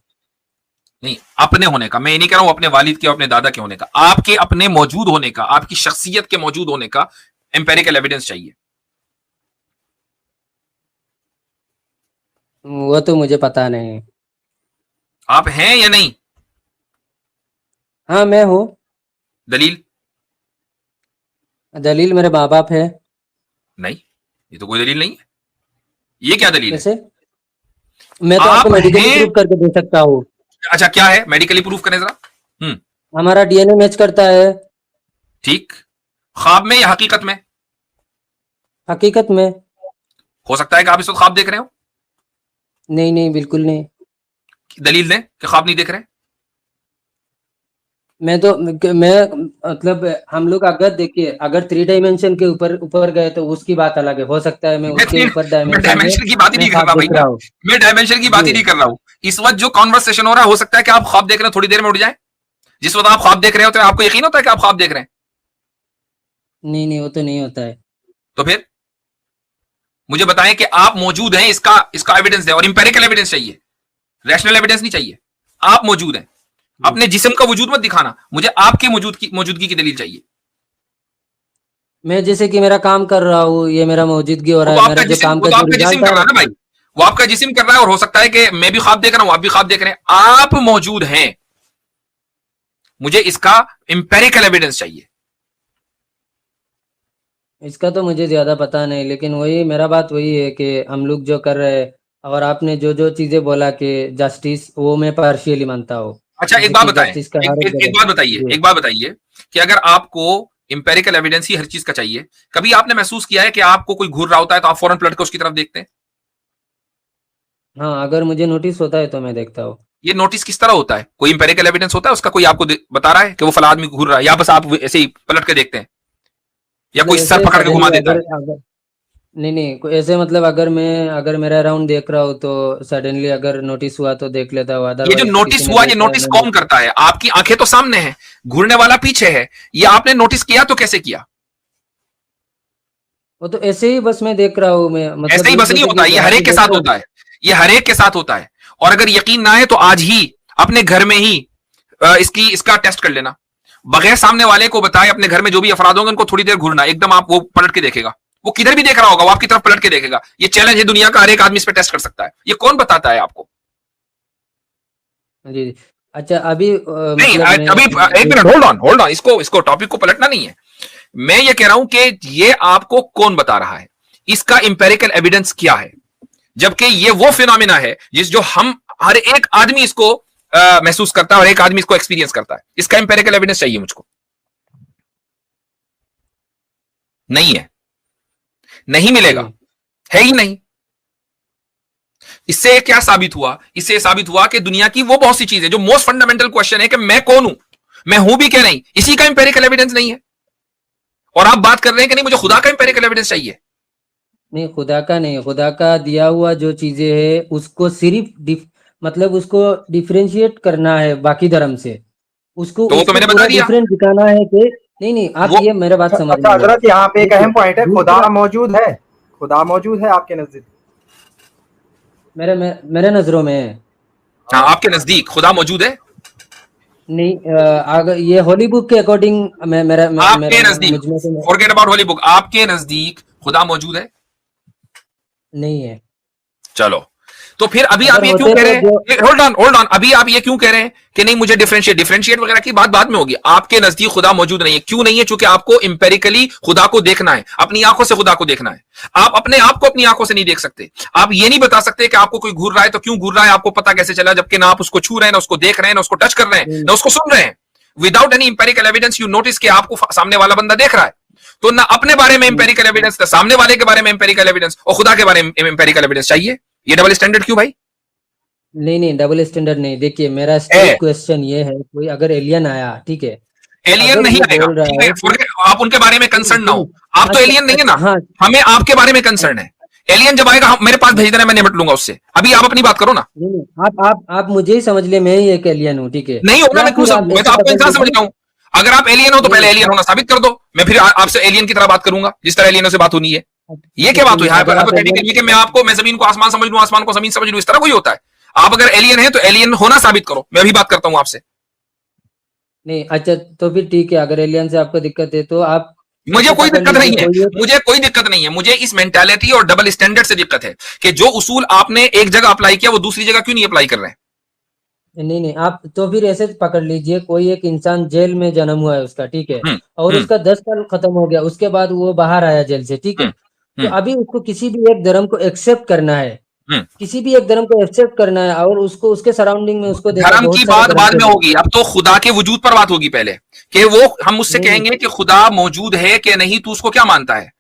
नहीं, अपने होने का मैं ये नहीं कह रहा हूं, अपने वालिद के अपने दादा के होने का, आपके अपने मौजूद होने का, आपकी शख्सियत के मौजूद होने का इंपेरिकल एविडेंस चाहिए। वो तो मुझे पता नहीं। आप हैं या नहीं? हाँ, मैं हूँ। दलील? दलील मेरे माँ बाप है। नहीं, ये तो कोई दलील नहीं है। ये क्या दलील है? कैसे? मैं तो आप आपको मेडिकली हैं? प्रूव करके दे सकता हूँ। अच्छा, क्या है? मेडिकली प्रूफ करें जरा। हमारा डीएनए मैच करता है। ठीक, ख्वाब में या हकीकत में? हकीकत में। हो सकता है कि आप इस वक्त ख्वाब देख रहे हो। नहीं नहीं, बिल्कुल नहीं। दलील दें कि ख्वाब नहीं देख रहे। मैं मतलब हम लोग अगर देखिए, अगर 3 डायमेंशन के ऊपर ऊपर गए तो उसकी बात अलग है। हो सकता है मैं उसके ऊपर मैं डायमेंशन की बात ही मैं नहीं कर ख्वाब रहा देख रहा भैया, हूँ। मैं डायमेंशन की बात ही जी। नहीं कर रहा हूं। इस वक्त जो कॉन्वर्सेशन हो रहा है, हो सकता है कि आप ख्वाब देख रहे हो, थोड़ी देर में उठ जाए। जिस वक्त आप ख्वाब देख रहे होते हैं, आपको यकीन होता है कि आप ख्वाब देख रहे हैं? नहीं नहीं, वो तो नहीं होता है। तो फिर मुझे बताएं कि आप मौजूद हैं, इसका इसका एविडेंस दें। और इंपेरिकल एविडेंस चाहिए, रैशनल एविडेंस नहीं चाहिए। आप मौजूद हैं, अपने जिस्म का वजूद मत दिखाना, मुझे आपकी मौजूदगी की दलील चाहिए। मैं जैसे कि मेरा काम कर रहा हूँ, ये मेरा मौजूदगी हो वो रहा तो है, आपका मेरा जो जिस्म, काम वो का तो जो आपका जिस्म रिजल्ट कर है। रहा है ना भाई, वो आपका जिस्म कर रहा है। और हो सकता है कि मैं भी ख्वाब देख रहा हूं, आप भी ख्वाब देख रहे हैं, आप मौजूद हैं। मुझे इसका इंपेरिकल एविडेंस चाहिए। इसका तो मुझे ज्यादा पता नहीं, लेकिन वही मेरा बात वही है कि हम लोग जो कर रहे हैं, और आपने जो जो चीजें बोला कि जस्टिस, वो मैं पार्शियली मानता हूँ। अच्छा, एक जैसे बात कि बताएं, जस्टिस का एक, हर एक एक, एक जगह। बात बताइए, जी। एक बात बताइए कि अगर आपको इंपेरिकल एविडेंस ही हर चीज का चाहिए, कभी आपने महसूस किया है कि आपको कोई घूर रहा होता है तो आप फौरन पलट कर उसकी तरफ देखते हैं? हाँ, अगर मुझे नोटिस होता है तो मैं देखता हूँ। ये नोटिस किस तरह होता है? कोई इंपेरिकल एविडेंस होता है उसका? कोई आपको बता रहा है कि वो फला आदमी घूर रहा है, या बस आप ऐसे ही पलट के देखते हैं, या मतलब कोई सर ऐसे पकड़ के घुमा सडनली देता है? अगर नहीं नहीं, ऐसे मतलब अगर मेरा अराउंड देख रहा हूँ तो सडनली अगर नोटिस हुआ तो देख लेता हूँ, ये जो अदरवाइज किसी नोटिस ने हुआ, ये देखा है नोटिस मैं कौन देखता हूँ। करता है? आपकी आंखें तो सामने है, घूरने वाला पीछे है। ये आपने नोटिस किया तो कैसे किया? वो तो ऐसे ही बस मैं देख रहा हूँ, मैं मतलब ऐसे ही बस नहीं जैसे होता कि है, ये हर अभी एक के देख साथ रहा हूँ। होता है। ये हर एक के साथ होता है। और अगर यकीन ना है तो आज ही अपने घर में ही इसका टेस्ट कर लेना, बगैर सामने वाले को बताए। अपने घर में जो भी अफराद होंगे उनको थोड़ी देर घूरना, एकदम आप वो पलट के देखेगा, वो किधर भी देख रहा होगा, वो आपकी तरफ पलट के देखेगा। ये चैलेंज है दुनिया का, हर एक आदमी इस पर टेस्ट कर सकता है। ये कौन बताता है आपको? जी जी। अच्छा, अभी नहीं, मतलब मैं अभी एक minute, hold on, hold on. इसको इसको टॉपिक को पलटना नहीं है। मैं ये कह रहा हूं कि ये आपको कौन बता रहा है, इसका इंपेरिकल एविडेंस क्या है? जबकि ये वो फिनोमिना है जिस जो हम हर एक आदमी इसको महसूस करता है, और एक आदमी इसको एक्सपीरियंस करता है। इसका इंपेरिकल एविडेंस चाहिए मुझको। नहीं है, नहीं मिलेगा, जी है ही नहीं। इससे क्या साबित हुआ? इससे साबित हुआ कि दुनिया की वो बहुत सी चीजें, जो मोस्ट फंडामेंटल क्वेश्चन है कि मैं कौन हूं, मैं हूं भी क्या नहीं, इसी का इंपेरिकल एविडेंस नहीं है। और आप बात कर रहे हैं कि नहीं मुझे खुदा का इंपेरिकल एविडेंस चाहिए। नहीं, खुदा का नहीं, खुदा का दिया हुआ जो चीजें है उसको सिर्फ मतलब उसको डिफरेंशिएट करना है बाकी धर्म से। उसको तो वो तो उसको मैंने बता पूरा दिया। डिफरेंट दिखाना है कि नहीं नहीं, आप वो ये मेरा बात समझ अच्छा लीजिए। हजरत, यहाँ पे एक देखिए, अहम पॉइंट है, खुदा दूसरा मौजूद है? खुदा मौजूद है आपके नजदीक? मेरे नजरों में है। हाँ, आपके नजदीक खुदा मौजूद है? नहीं, अगर ये होली बुक के अकॉर्डिंग आपके नजदीक, मुझ में तो फॉरगेट अबाउट होली बुक, आपके नजदीक खुदा मौजूद है? नहीं है। चलो, तो फिर अभी आप अगर ये क्यों होते कह रहे तो जो हैं, होल्ड ऑन होल्ड ऑन, अभी आप ये क्यों कह रहे हैं कि नहीं मुझे डिफरेंशिएट वगैरह की बात बाद में होगी? आपके नजदीक खुदा मौजूद नहीं है, क्यों नहीं है? क्योंकि आपको इंपेरिकली खुदा को देखना है, अपनी आंखों से खुदा को देखना है। आप अपने आप को अपनी आंखों से नहीं देख सकते। आप ये नहीं बता सकते कि आपको कोई घूर रहा है तो क्यों घूर रहा है, आपको पता कैसे चला, जबकि ना आप उसको छू रहे हैं, ना उसको देख रहे हैं, ना उसको टच कर रहे हैं, ना उसको सुन रहे हैं। Without any empirical evidence you notice कि आपको सामने वाला बंदा देख रहा है। तो ना अपने बारे में इंपेरिकल एविडेंस, ना सामने वाले के बारे में इंपेरिकल एविडेंस, और खुदा के बारे में इंपेरिकल एविडेंस चाहिए। ये डबल स्टैंडर्ड क्यों भाई? नहीं नहीं, डबल स्टैंडर्ड नहीं। देखिए, मेरा स्ट्रेट क्वेश्चन ये है, कोई अगर एलियन आया, ठीक है, एलियन अगर नहीं वो आएगा, बोल रहा ठीक है, है कि आप उनके बारे में कंसर्न ना हो। आप तो अच्छा एलियन नहीं है अच्छा, ना, हाँ हमें आपके बारे में कंसर्न है। एलियन जब आएगा मेरे पास भेज देना, मैं निपट लूंगा उससे। अभी आप अपनी बात करो ना। नहीं नहीं, आप मुझे ही समझ ले, मैं ही एक एलियन हूँ, ठीक है। नहीं होगा, या मैं क्यों फिर आप समझूं? मैं तो ऐसे आपको पकड़ इंसान समझ लीजिए। रहा हूं। अगर आप एलियन हो तो नहीं पहले नहीं, एलियन आप होना साबित कर दो, मैं फिर आपसे एलियन की तरह बात करूंगा जिस तरह एलियनों से बात होनी है। ये अच्छा क्या बात हुई? सुनिए, अगर आप एलियन, हाइपोथेटिकल, कि मैं जमीन को आसमान समझ लूं, आसमान को जमीन समझ लूं, इस तरह कोई होता है? आप अगर एलियन है तो एलियन होना साबित करो, मैं भी बात करता हूं आपसे। नहीं अच्छा, तो फिर ठीक है, अगर एलियन से आपको दिक्कत है तो आप मुझे ऐसे कोई पकड़ दिक्कत लीजिए नहीं है, कोई एक। मुझे कोई दिक्कत नहीं है। मुझे इस मेंटालिटी और डबल स्टैंडर्ड से दिक्कत है कि जो उसूल आपने एक जगह अप्लाई किया वो दूसरी जगह क्यों नहीं अप्लाई कर रहे हैं? नहीं नहीं, आप तो फिर ऐसे पकड़ लीजिए, कोई एक इंसान जेल में जन्म हुआ है उसका, ठीक है, हम्म और हम्म उसका 10 साल खत्म हो गया, उसके बाद वो बाहर आया जेल से, ठीक है। हम्म तो हम्म अभी उसको किसी भी एक धर्म को एक्सेप्ट करना है, हम्म। किसी भी एक धर्म को एक्सेप्ट करना है और उसको उसके सराउंडिंग में उसको देखा धर्म बहुत की सारे बात धर्म बाद के में लोग। होगी, अब तो खुदा के वजूद पर बात होगी पहले, कि वो हम उससे नहीं कहेंगे कि खुदा मौजूद है कि नहीं, तू उसको क्या मानता है।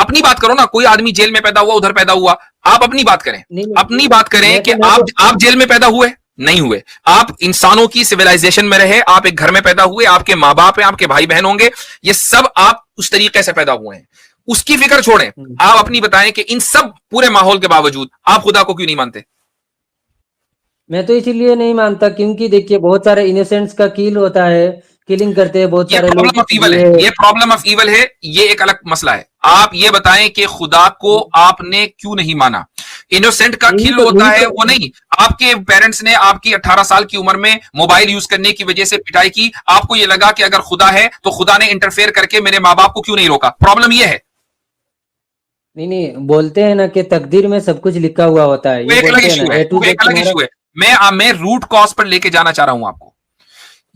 अपनी बात करो ना, कोई आदमी जेल में पैदा हुआ, उधर पैदा हुआ, आप अपनी बात करें। नहीं अपनी बात करें कि मैं आप जेल में पैदा हुए नहीं हुए, आप इंसानों की सिविलाइजेशन में रहे, आप एक घर में पैदा हुए, आपके माँ बाप हैं, आपके भाई बहन होंगे, ये सब आप उस तरीके से पैदा हुए हैं, उसकी फिक्र छोड़ें। आप अपनी बताएं कि इन सब पूरे माहौल के बावजूद आप खुदा को क्यों नहीं मानते। मैं तो इसीलिए नहीं मानता क्योंकि देखिए बहुत सारे इनोसेंट्स का किल होता है, किलिंग करते हैं बहुत ये सारे प्रॉब्लम लोग। ऑफ ईवल है, ये प्रॉब्लम ऑफ ईवल है, ये एक अलग मसला है। आप ये बताएं कि खुदा को आपने क्यों नहीं माना। इनोसेंट का यही खिल तो होता यही है तो वो नहीं, आपके पेरेंट्स ने आपकी 18 साल की उम्र में मोबाइल यूज करने की वजह से पिटाई की, आपको ये लगा कि अगर खुदा है तो खुदा ने इंटरफेयर करके मेरे माँ बाप को क्यों नहीं रोका। प्रॉब्लम ये है। नहीं बोलते हैं ना कि तकदीर में सब कुछ लिखा हुआ होता है, वो ये एक अलग बोलते हैं इशू ना है, ए टू वो जेड एक अलग तुम्हारा। इशू है। मैं रूट कॉज पर लेके जाना चाह रहा हूं आपको।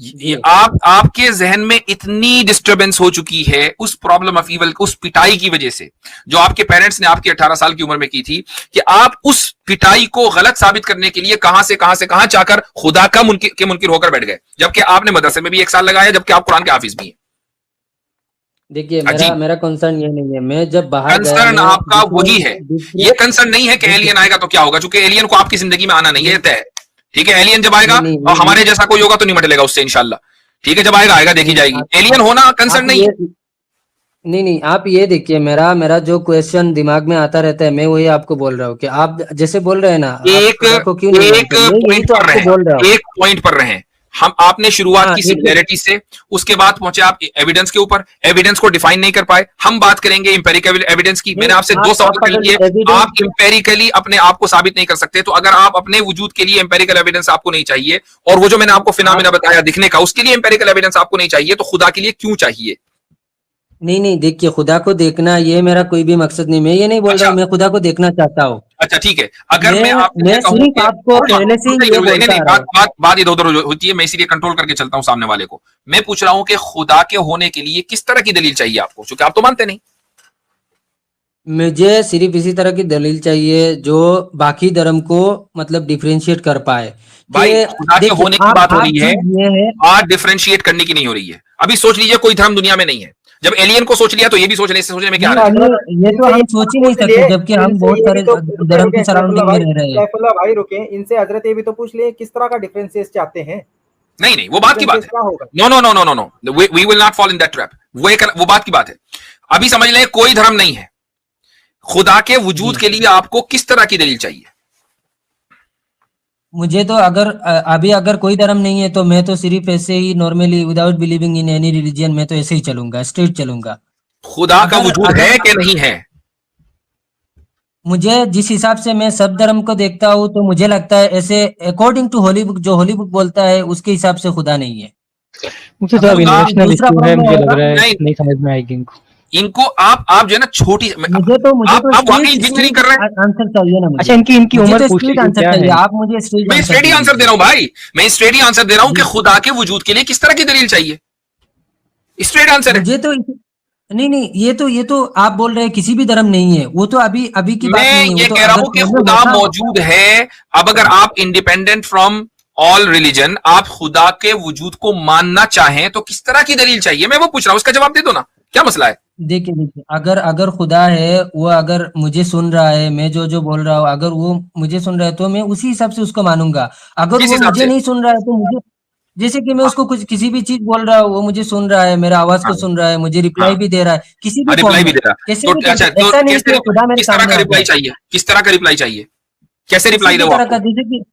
जी आपके जहन में इतनी डिस्टरबेंस हो चुकी है उस प्रॉब्लम ऑफ ईवल, उस पिटाई की वजह से जो आपके पेरेंट्स ने आपकी 18 साल की उम्र में की थी, कि आप उस पिटाई को गलत साबित करने के लिए कहां से कहां चाहकर खुदा का मुनकिर होकर बैठ गए, जबकि आपने मदरसे में भी 1 साल लगाया, जबकि आप कुरान के हाफिज भी हैं। देखिए अजीब मेरा कंसर्न ये नहीं है, मैं जब बाहर गया कंसर्न मैं आपका वही है। ये कंसर्न नहीं है कि दूसरे एलियन आएगा तो क्या होगा, क्योंकि एलियन को आपकी जिंदगी में आना नहीं है, तय है। ठीक है, एलियन जब आएगा नहीं और हमारे जैसा कोई होगा तो नहीं मटलेगा उससे इंशाल्लाह। ठीक है, जब आएगा देखी जाएगी। एलियन होना कंसर्न नहीं है। नहीं आप ये देखिए, मेरा जो क्वेश्चन दिमाग में आता रहता है मैं वही आपको बोल रहा हूँ कि आप जैसे बोल रहे हैं ना, आप एक खुदा को क्यों नहीं एक मानते, मैं यही पॉइंट तो पर आपको रहे, बोल रहा हूँ। एक पॉइंट पर रहे। हम आपने शुरुआत हाँ की देखिए, सिमिलैरिटी से, उसके बाद पहुंचे आप एविडेंस के ऊपर, एविडेंस को डिफाइन नहीं कर पाए। हम बात करेंगे इंपेरिकल एविडेंस की। मैंने आपसे दो सवाल कर लिए, आप इंपेरिकली अपने आप को साबित नहीं कर सकते, तो अगर आप अपने वजूद के लिए इंपेरिकल एविडेंस आपको नहीं चाहिए, और वो जो मैंने आपको फिनोमेना बताया दिखने का, उसके लिए इंपेरिकल एविडेंस आपको नहीं चाहिए, तो खुदा के लिए क्यों चाहिए। नहीं देखिए, खुदा को देखना ये मेरा कोई भी मकसद नहीं, मैं ये नहीं बोल रहा हूँ मैं खुदा को देखना चाहता हूँ। अच्छा ठीक है, अगर मैं आपसे मैं कहूं सिर्फ कि आपको पहले से ही ये बोलता आ रहा हूँ। बात इधर उधर होती है, मैं इसीलिए कंट्रोल करके चलता हूं सामने वाले को। मैं पूछ रहा हूं कि खुदा के होने के लिए किस तरह की दलील चाहिए आपको, क्योंकि आप तो मानते नहीं। मुझे सिर्फ इसी तरह की दलील चाहिए जो बाकी धर्म को मतलब डिफरेंशिएट कर पाए। भाई खुदा के होने की बात हो रही है, ये है बात डिफरेंशिएट करने की नहीं हो रही है। अभी सोच लीजिए कोई धर्म दुनिया में नहीं है, जब एलियन को सोच लिया तो ये भी सोचने में क्या नहीं, है। ये तो हम सोच ही नहीं सकते जबकि हम इनसे बहुत ये भी सारे तो धर्म की सराउंडिंग में रह रहे हैं। सैफुल्लाह भाई रुके, इनसे हजरत ये भी तो पूछ लिए किस तरह का डिफरेंसेस चाहते हैं। नहीं वो बात की बात है। क्या होगा? No, we will not fall in that trap. वो बात की बात है। अभी समझ लें कोई धर्म नहीं है, खुदा के वजूद के लिए आपको किस तरह की दलील चाहिए। मुझे तो अगर कोई धर्म नहीं है तो मैं तो सिर्फ ऐसे ही normally without believing in any religion मैं तो ऐसे ही चलूंगा, स्ट्रेट चलूंगा। खुदा का वजूद है कि नहीं है। मुझे जिस हिसाब से मैं सब धर्म को देखता हूँ तो मुझे लगता है ऐसे अकॉर्डिंग टू होली बुक, जो होली बुक बोलता है उसके हिसाब से खुदा नहीं है। मुझे तो अब इमोशनल इशू है, मुझे लग रहा है नहीं नहीं समझ में आएगी इनको। आप जो है ना छोटी, मुझे तो आप वाकई इंजीनियरिंग कर रहे हैं। आंसर चाहिए ना मुझे। अच्छा इनकी उम्र पूछ ली आंसर क्या चाहिए, है। आप मुझे स्ट्रेट मैं स्ट्रेट ही आंसर दे रहा हूं भाई, मैं स्ट्रेट ही आंसर दे रहा हूं कि खुदा के वजूद के लिए किस तरह की दलील चाहिए। स्ट्रेट आंसर है। मुझे तो नहीं ये तो आप बोल रहे हैं किसी भी धर्म नहीं है, वो तो अभी की बात मैं नहीं है। ये वो तो कह रहा हूं कि खुदा मौजूद है। अब अगर आप इंडिपेंडेंट फ्रॉम ऑल रिलीजन आप खुदा के वजूद को मानना चाहें तो किस तरह की दलील चाहिए, मैं वो पूछ रहा हूं, उसका जवाब दे दो ना, क्या मसला है। देखिए अगर खुदा है, वो अगर मुझे सुन रहा है, मैं जो बोल रहा हूँ अगर वो मुझे सुन रहा है तो मैं उसी हिसाब से उसको मानूंगा। अगर वो मुझे नहीं सुन रहा है तो मुझे, जैसे कि मैं उसको कुछ किसी भी चीज बोल रहा हूँ वो मुझे सुन रहा है, मेरा आवाज को सुन रहा है, मुझे रिप्लाई भी दे रहा है किसी भी फॉर्म में, कैसे भी ऐसा नहीं कि खुदा मेरे किस तरह का रिप्लाई चाहिए, किस तरह का रिप्लाई चाहिए, कैसे रिप्लाई दो आपको?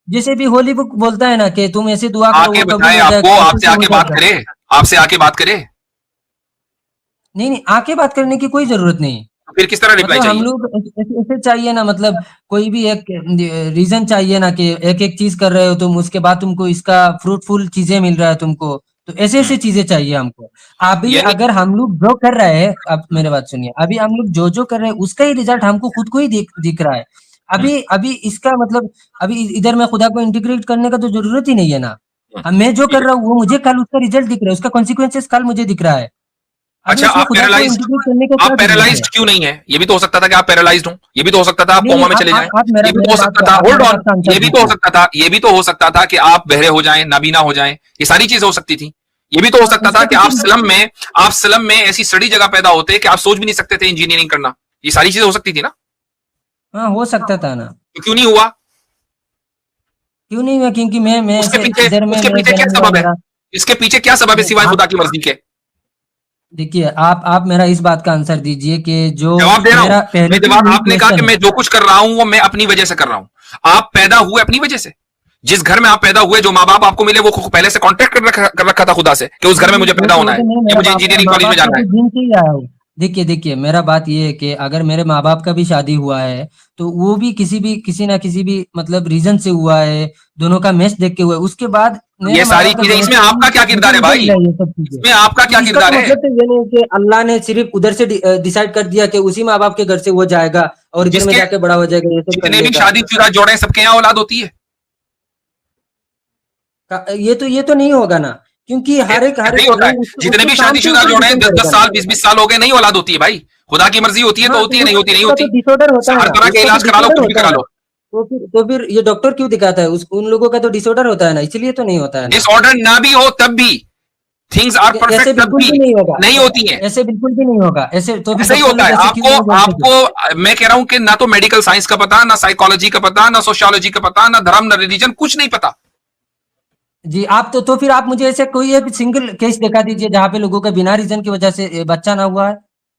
जैसे भी होली बुक बोलता है ना कि तुम ऐसे दुआ करो आके वो बताए आपको, आपसे आके बात करे, आपसे आके बात करे। नहीं आके बात करने की कोई जरूरत नहीं। फिर किस तरह रिप्लाई चाहिए? हम लोग ऐसे चाहिए ना, मतलब कोई भी एक रीजन चाहिए ना कि एक चीज कर रहे हो तुम, उसके बाद तुमको इसका फ्रूटफुल चीजें मिल रहा है तुमको, तो ऐसे चीजें चाहिए हमको। अभी अगर हम लोग जो कर रहे हैं, अब मेरे बात सुनिए, अभी हम लोग जो कर रहे हैं उसका ही रिजल्ट हमको खुद को ही दिख रहा है। अभी इसका मतलब अभी इधर में खुदा को इंटीग्रेट करने का तो जरूरत ही नहीं है ना। मैं जो कर रहा हूँ वो मुझे कल उसका रिजल्ट दिख रहा है, उसका कॉन्सिक्वेंसेस कल मुझे दिख रहा है। अच्छा, उसमें आप खुदा को पैरालाइज्ड इंटीग्रेट करने का आप क्या जरूरत पैरालाइज्ड है? क्यों नहीं है? ये भी तो हो सकता था कि आप पैरालाइज्ड हो, ये भी तो हो सकता था आप नहीं कोमा नहीं, में चले जाएं, आप मेरा ये भी तो मेरे हो बात सकता का था, आप होल्ड मेरे ऑन, बात का आंसर ये भी तो हो दीजिए। सकता था, ये भी तो हो सकता था कि आप बहरे हो जाएं, नाबीना हो जाएं, ये सारी चीजें हो सकती थी। ये भी तो हो सकता था उसके कि पीछे आप स्लम में ऐसी सड़ी जगह पैदा होते कि आप सोच भी नहीं सकते थे इंजीनियरिंग करना। ये सारी चीजें हो सकती थी ना, हाँ हो सकता था ना, तो क्यों नहीं हुआ? क्यों नहीं हुआ? क्योंकि मैं उसके ऐसे पीछे इधर में उसके मैं पीछे क्या जन्म लिया सबब है? मेरा। इसके पीछे क्या सबब है नहीं, सिवाय आप खुदा की मर्जी के? देखिए, आप मेरा इस बात का आंसर दीजिए कि जो जवाब दे रहा हूं मेरा पहले मैं। से जवाब यही आपने कहा कि क्वेश्चन है। मैं जो कुछ कर रहा हूं वो मैं अपनी वजह से कर रहा हूं। आप पैदा हुए अपनी वजह से। जिस घर में आप पैदा हुए, जो माँ बाप आपको मिले, वो पहले से कॉन्ट्रैक्ट कर रखा था खुदा से कि उस घर में मुझे पैदा होना वो है, तो नहीं, कि मेरा मुझे इंजीनियरिंग माँ कॉलेज में बाप का जाना है। तो जीन से ही आया हूँ। देखिए देखिए, मेरा बात ये है कि अगर मेरे माँ बाप का भी शादी हुआ है तो वो भी किसी ना किसी भी मतलब रीजन से हुआ है, दोनों का मैच देख के हुआ है। उसके बाद ये मेरे माँ सारी बाप का चीजें, इसमें जेनेटिक आपका क्या मुझे किरदार है मुझे भाई? मिला है ये सब चीजें। इसमें आपका तो क्या इसका किरदार तो है? मतलब तो ये नहीं कि अल्लाह ने सिर्फ उधर से डिसाइड कर दिया कि उसी माँ बाप के घर से वो जाएगा और इधर में जिसके जाके बड़ा हो जाएगा, ये सब कर जितने भी लेगा। शादीशुदा जोड़े हैं, सबके यहाँ औलाद होती है। ये तो नहीं होगा ना, क्योंकि हर ऐसे ही एक होता है। वो जितने उसके भी काम के शादीशुदा ऊपर जोड़े हैं, डिपेंड 10 10 करेगा ना। साल 20 20 साल हो गए, नहीं औलाद होती है भाई। खुदा की मर्जी होती है तो हाँ, होती है, नहीं होती नहीं उसका तो होती। डिसऑर्डर होता है हर ना, तरह के उसका तो इलाज करा लो, डिसऑर्डर कुछ भी होता करा है ना। लो। तो फिर ये डॉक्टर क्यों दिखाता है? उन लोगों का तो डिसऑर्डर होता है ना, इसलिए तो नहीं होता है ना। डिसऑर्डर ना भी हो तब भी, थिंग्स आर ऐसे परफेक्ट तब बिल्कुल भी भी नहीं होगा। नहीं होती हैं। ऐसे बिल्कुल भी नहीं होगा। ऐसे तो फिर ऐसा ही डॉक्टर होता लोग है। ऐसे क्यों आपको नहीं बोलते फिर? आपको मैं कह रहा हूं कि ना तो मेडिकल साइंस का पता, ना साइकोलॉजी का पता, ना सोशियोलॉजी का पता, ना धर्म, ना रिलीजन, कुछ नहीं पता। जी, आप तो फिर आप मुझे ऐसे कोई एक सिंगल केस दिखा दीजिए जहाँ पे लोगों का बिना रीजन की वजह से बच्चा ना हुआ है।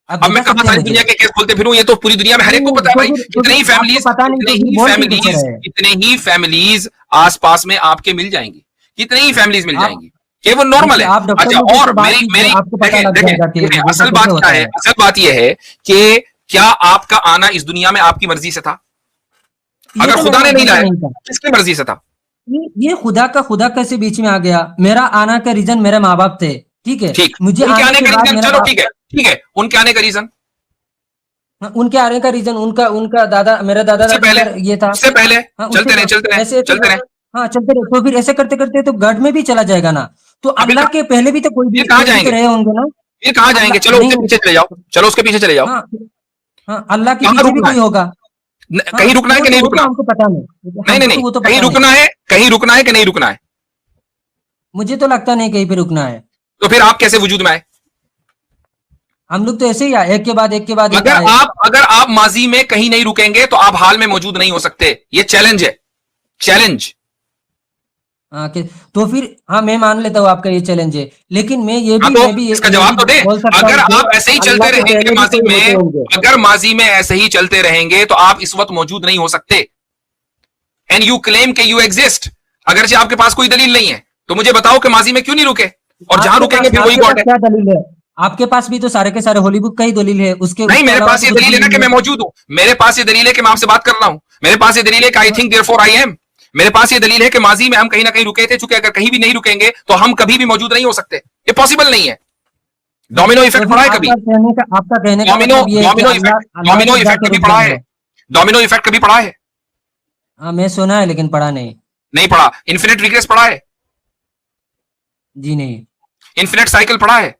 आप अब मैं दिखा कहा सकते हैं सारी मुझे? दुनिया के केस खोलते फिरूं? ये तो पूरी दुनिया में हर नहीं एक को नहीं, पता है भाई। तो फिर आपको पता नहीं तो फिर बोल क्यों कुछ रहे हैं? कितने ही फैमिलीज आसपास में आपके मिल जाएंगी, कितने ही फैमिलीज मिल आप जाएंगी कि वो नॉर्मल देखिए, है। आप डॉक्टर अच्छा, लोगों से और बात मेरी कीजिए, मेरी आपको पता देखें लग देखें जाएगा कि देखें, लोगों का असल कैसे बात क्या होता है? है। असल बात यह है कि क्या आपका आना इस दुनिया में आपकी मर्जी से था? ये अगर तो खुदा मेरा ने नहीं मर्जी से लाया, नहीं था। किसकी मर्जी से था? ये खुदा कैसे बीच में आ गया? मेरा आना का रीजन मेरे माँ बाप थे, ठीक है। ठीक, मुझे उनके आने आने के का बाद रीजन, मेरा चलो बाप, ठीक है, ठीक है, उनके आने का रीजन उनके आने का रीजन उनका उनका दादा, मेरा दादा उससे दादी पहले, का ये था। उससे पहले हाँ, उससे चलते रहे चलते रहे ऐसे ऐसे चलते रहे। हाँ चलते रहे। तो फिर ऐसे करते करते तो गढ़ में भी चला जाएगा ना। तो अब अल्लाह के पहले भी तो फिर कहां कोई भी तो जाएंगे? रहे होंगे ना। फिर कहां जाएंगे? अल्लाह चलो नहीं, उसके पीछे चले जाओ, चलो उसके पीछे चले जाओ। हाँ हाँ, अल्लाह के कहां पीछे भी रुकना कोई है? होगा। हाँ, कहीं रुकना है कि नहीं वो तो रुकना? हमको पता नहीं, नहीं नहीं हमको तो नहीं, वो तो कहीं पता नहीं। रुकना है, कहीं रुकना है कि नहीं रुकना है? मुझे तो लगता नहीं कहीं पे रुकना है। तो फिर आप कैसे वजूद में आए? हम लोग तो ऐसे ही आए, एक के बाद एक आए। अगर आप माजी में कहीं नहीं रुकेंगे तो आप हाल में मौजूद नहीं हो सकते। ये चैलेंज है, चैलेंज। हाँ तो फिर हाँ, मैं मान लेता हूँ आपका ये चैलेंज है, लेकिन हाँ, तो मैं भी इसका ये जवाब भी तो दे। बोल सकता अगर हूँ कि आप ऐसे ही चलते अल्लाह के रहेंगे पहले भी माजी कोई होते में, होंगे। अगर माजी में ऐसे ही चलते रहेंगे तो आप इस वक्त मौजूद नहीं हो सकते। एंड यू क्लेम के यू एग्जिस्ट, अगरचे आपके पास कोई दलील नहीं है। तो मुझे बताओ कि माजी में क्यों नहीं रुके, और जहां रुकेंगे फिर वही आपके गॉड पास है। क्या दलील है? आपके पास भी तो सारे के सारे हॉलीवुड का ही दलील है, उसके नहीं, उसके मेरे अलावा पास तो ये कोई दलील है ना दलील कि नहीं मैं मौजूद हूं। मेरे पास ये दलील है कि मैं आपसे बात कर रहा हूं। मेरे पास ये दलील है कि I think therefore I am. मेरे पास ये दलील है कि माजी में हम कहीं ना कहीं रुके थे, चूंकि अगर कहीं भी नहीं रुकेंगे तो हम कभी भी मौजूद नहीं हो सकते। ये पॉसिबल नहीं है। डोमिनो तो इफेक्ट फिर पढ़ा है कभी? आपका कहने का डोमिनो मतलब ये है कि डोमिनो अल्लाह इफेक्ट, अल्लाह डोमिनो तक इफेक्ट जाके कभी रुक पढ़ा जाना है? है। डोमिनो इफेक्ट कभी पढ़ा है? हाँ, मैं सुना है लेकिन पढ़ा नहीं। नहीं पढ़ा। इन्फिनिट रिग्रेस पढ़ा है? जी नहीं, इन्फिनिट साइकिल पढ़ा है?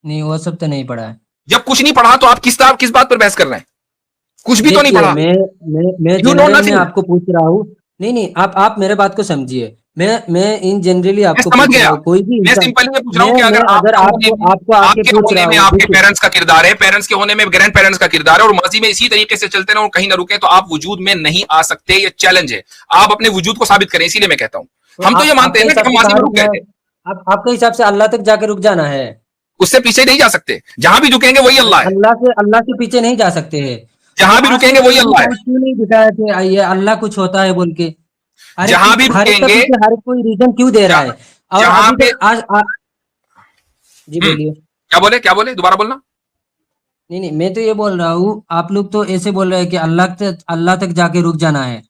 नहीं वो सब तो नहीं पढ़ा है। जब कुछ नहीं पढ़ा तो आप किस बात पर बहस कर रहे हैं? कुछ भी तो नहीं देखिए, पढ़ा। मैं यू नो जनरल में नथिंग। आपको पूछ रहा हूँ। नहीं नहीं, आप मेरे बात को समझिए। मैं इन जनरली मैं आपको समझ पूछ रहा गया। हूँ, कोई भी मैं इंसान। सिंपली ये पूछ रहा हूं कि मैं अगर अगर आपका होने में, आपको आके आपके पूछ होने रहा में हूँ, आपके देखिए। पेरेंट्स का किरदार है, पेरेंट्स के होने में ग्रैंड पेरेंट्स का किरदार है, और माजी में इसी तरीके से चलते रहे और कहीं ना रुके तो आप वजूद में नहीं आ सकते। ये चैलेंज है। आप अपने वजूद को साबित करें, इसीलिए मैं कहता हूं। हम तो ये मानते आपके हैं ना कि हिसाब हम से माजी कहाँ में रुक रुकना गए है? थे। आपके हिसाब से अल्लाह तक जाके रुक जाना है? उससे पीछे नहीं जा सकते। जहां भी रुकेंगे वही अल्लाह है। अल्लाह से पीछे नहीं जा सकते हैं। तो जहां भी आज रुकेंगे तक वही एक भी अल्लाह है। पॉइंट क्यों नहीं दिखाया कि ये अल्लाह कुछ होता है बोल के? जहां भी हर एक का रुकेंगे, पीछे हर एक कोई रीजन क्यों दे रहा है? और जहां अभी पे, तक जी बोलिए। क्या बोले दोबारा बोलना। नहीं नहीं, मैं तो ये बोल रहा हूँ, आप लोग तो ऐसे बोल रहे हैं कि अल्लाह तक जाके रुक जाना है।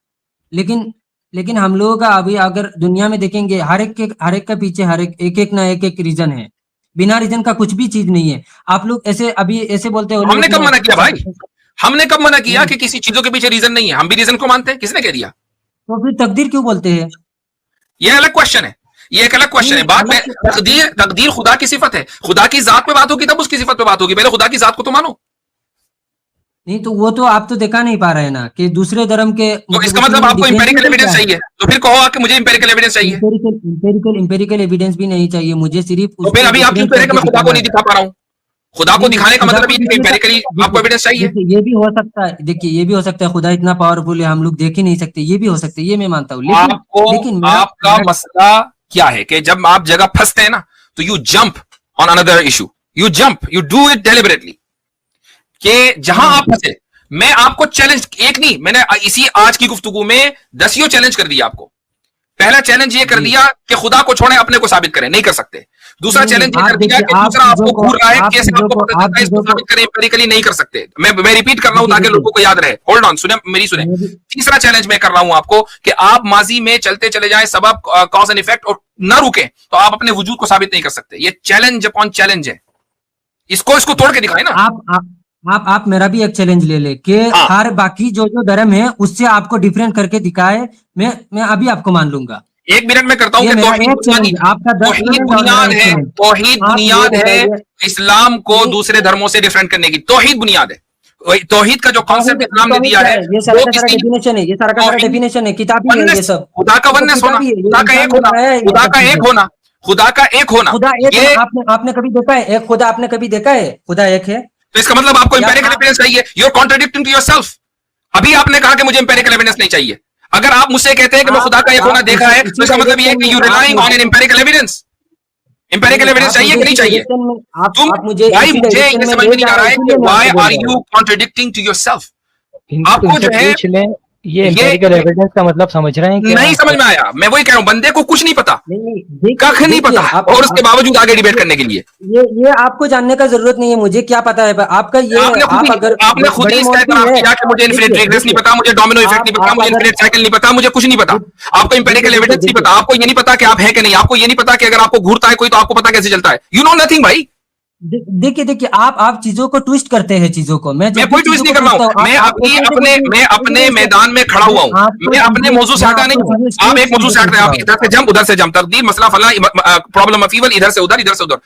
लेकिन लेकिन हम लोगों का अभी अगर दुनिया में देखेंगे, हर एक का पीछे हर एक ना एक रीजन है। बिना रीजन का कुछ भी चीज नहीं है। आप लोग ऐसे अभी ऐसे बोलते हैं हमने हॉलीवुड कब में मना किया भाई? हमने कब मना किया नहीं, कि किसी चीजों के पीछे रीजन नहीं है? हम भी रीजन को मानते हैं। किसने कह दिया? तो फिर तकदीर क्यों बोलते हैं? ये अलग क्वेश्चन है। ये एक अलग क्वेश्चन है। बात में तकदीर खुदा की सिफत है, खुदा की जात पे बात होगी तब उसकी सिफत पे बात होगी, पहले खुदा की जात को तो मानो। नहीं तो वो तो आप तो दिखा नहीं पा रहे हैं ना कि दूसरे धर्म के, तो इसका मतलब आपको इंपेरिकल एविडेंस चाहिए, तो फिर कहो कि मुझे इंपेरिकल एविडेंस चाहिए। इंपेरिकल एविडेंस भी नहीं चाहिए मुझे, सिर्फ तो फिर अभी आप क्यों कह रहे हैं कि मैं खुदा को नहीं दिखा पा रहा हूँ? खुदा को दिखाने का मतलब ये इंपेरिकली आपको एविडेंस चाहिए। ये भी हो सकता है, देखिए ये भी हो सकता है खुदा इतना पावरफुल है हम लोग देख ही नहीं सकते, ये भी हो सकता है, ये मैं मानता हूँ। लेकिन आपका मसला क्या है कि जब आप जगह फंसते हैं ना तो you jump on another issue, you do it deliberately, कि जहां आप फंसे। मैं आपको चैलेंज एक नहीं, मैंने इसी आज की गुफ्तगू में 10 चैलेंज कर दिया आपको। पहला चैलेंज ये कर दिया कि खुदा को छोड़े अपने को साबित करें, नहीं कर सकते। दूसरा चैलेंज ये कर दिया कि दूसरा आपको घूर रहा है, कैसे आपको पता चलता है इसको साबित करें, एम्पिरिकली नहीं कर सकते। मैं रिपीट कर रहा हूं ताकि लोगों को याद रहे। होल्ड ऑन, सुने मेरी सुने। तीसरा चैलेंज मैं कर रहा हूं आपको कि आप माजी में चलते चले जाएं, सबब कॉज एंड इफेक्ट, और ना रुके तो आप अपने वजूद को साबित नहीं कर सकते। ये चैलेंज अपॉन चैलेंज है, इसको तोड़ के दिखाए ना। आप मेरा भी एक चैलेंज ले ले कि हर बाकी जो धर्म है उससे आपको डिफरेंट करके दिखाए, मैं अभी आपको मान लूंगा। 1 मिनट में करता हूं कि तौहीद बुनियाद है इस्लाम को दूसरे धर्मों से डिफरेंट करने की। तौहीद बुनियाद है, तौहीद का जो कॉन्सेप्ट इस्लाम ने दिया है ये सारा डेफिनेशन है, ये सारा डेफिनेशन है, किताबी है ये सब। खुदा का वननेस होना, खुदा का एक होना, खुदा का एक होना, खुदा का एक होना। खुदा एक आपने कभी देखा है एक खुदा? आपने कभी देखा है खुदा एक है? तो इसका मतलब आपको एम्पिरिकल एविडेंस चाहिए। You are contradicting to yourself. अभी आपने कहा कि मुझे एम्पिरिकल एविडेंस नहीं चाहिए। अगर आप मुझसे कहते हैं कि मैं खुदा का एक होना देखा है, तो इसका मतलब ये है कि you relying on an empirical evidence. Empirical evidence चाहिए कि नहीं चाहिए? मुझे ये समझ में नहीं आ रहा है कि why are you contradicting to yourself. आपको जो है ये एम्पिरिकल एविडेंस का मतलब समझ रहे हैं? नहीं समझ में आया। मैं वही कह रहा हूं, बंदे को कुछ नहीं पता, कख नहीं पता, और उसके बावजूद आगे डिबेट करने के लिए ये आपको जानने का जरूरत नहीं है। मुझे क्या पता है आपका ये? आपने खुद ही इसका इतराफ किया कि मुझे इन्फिनिट रिग्रेस नहीं पता, मुझे डोमिनो इफेक्ट नहीं पता, मुझे इन्फिनिट साइकिल नहीं पता, मुझे कुछ नहीं पता। आपको एम्पिरिकल एविडेंस नहीं पता, आपको ये नहीं पता कि आप है कि नहीं, आपको ये नहीं पता कि अगर आपको घूरता है कोई तो आपको पता कैसे चलता है। यू नो नथिंग भाई। देखिए आप चीजों को ट्विस्ट करते हैं चीजों को। मैं कोई ट्विस्ट नहीं कर रहा हूँ, मैं अपने मैदान में खड़ा हुआ हूँ, मैं अपने मौजू से हटा नहीं हूँ। आप एक मौजू से हट रहे हैं, आप इधर से जंप उधर से जंप, तकदीर मसला फला प्रॉब्लम ऑफ इवल, इधर से उधर इधर से उधर।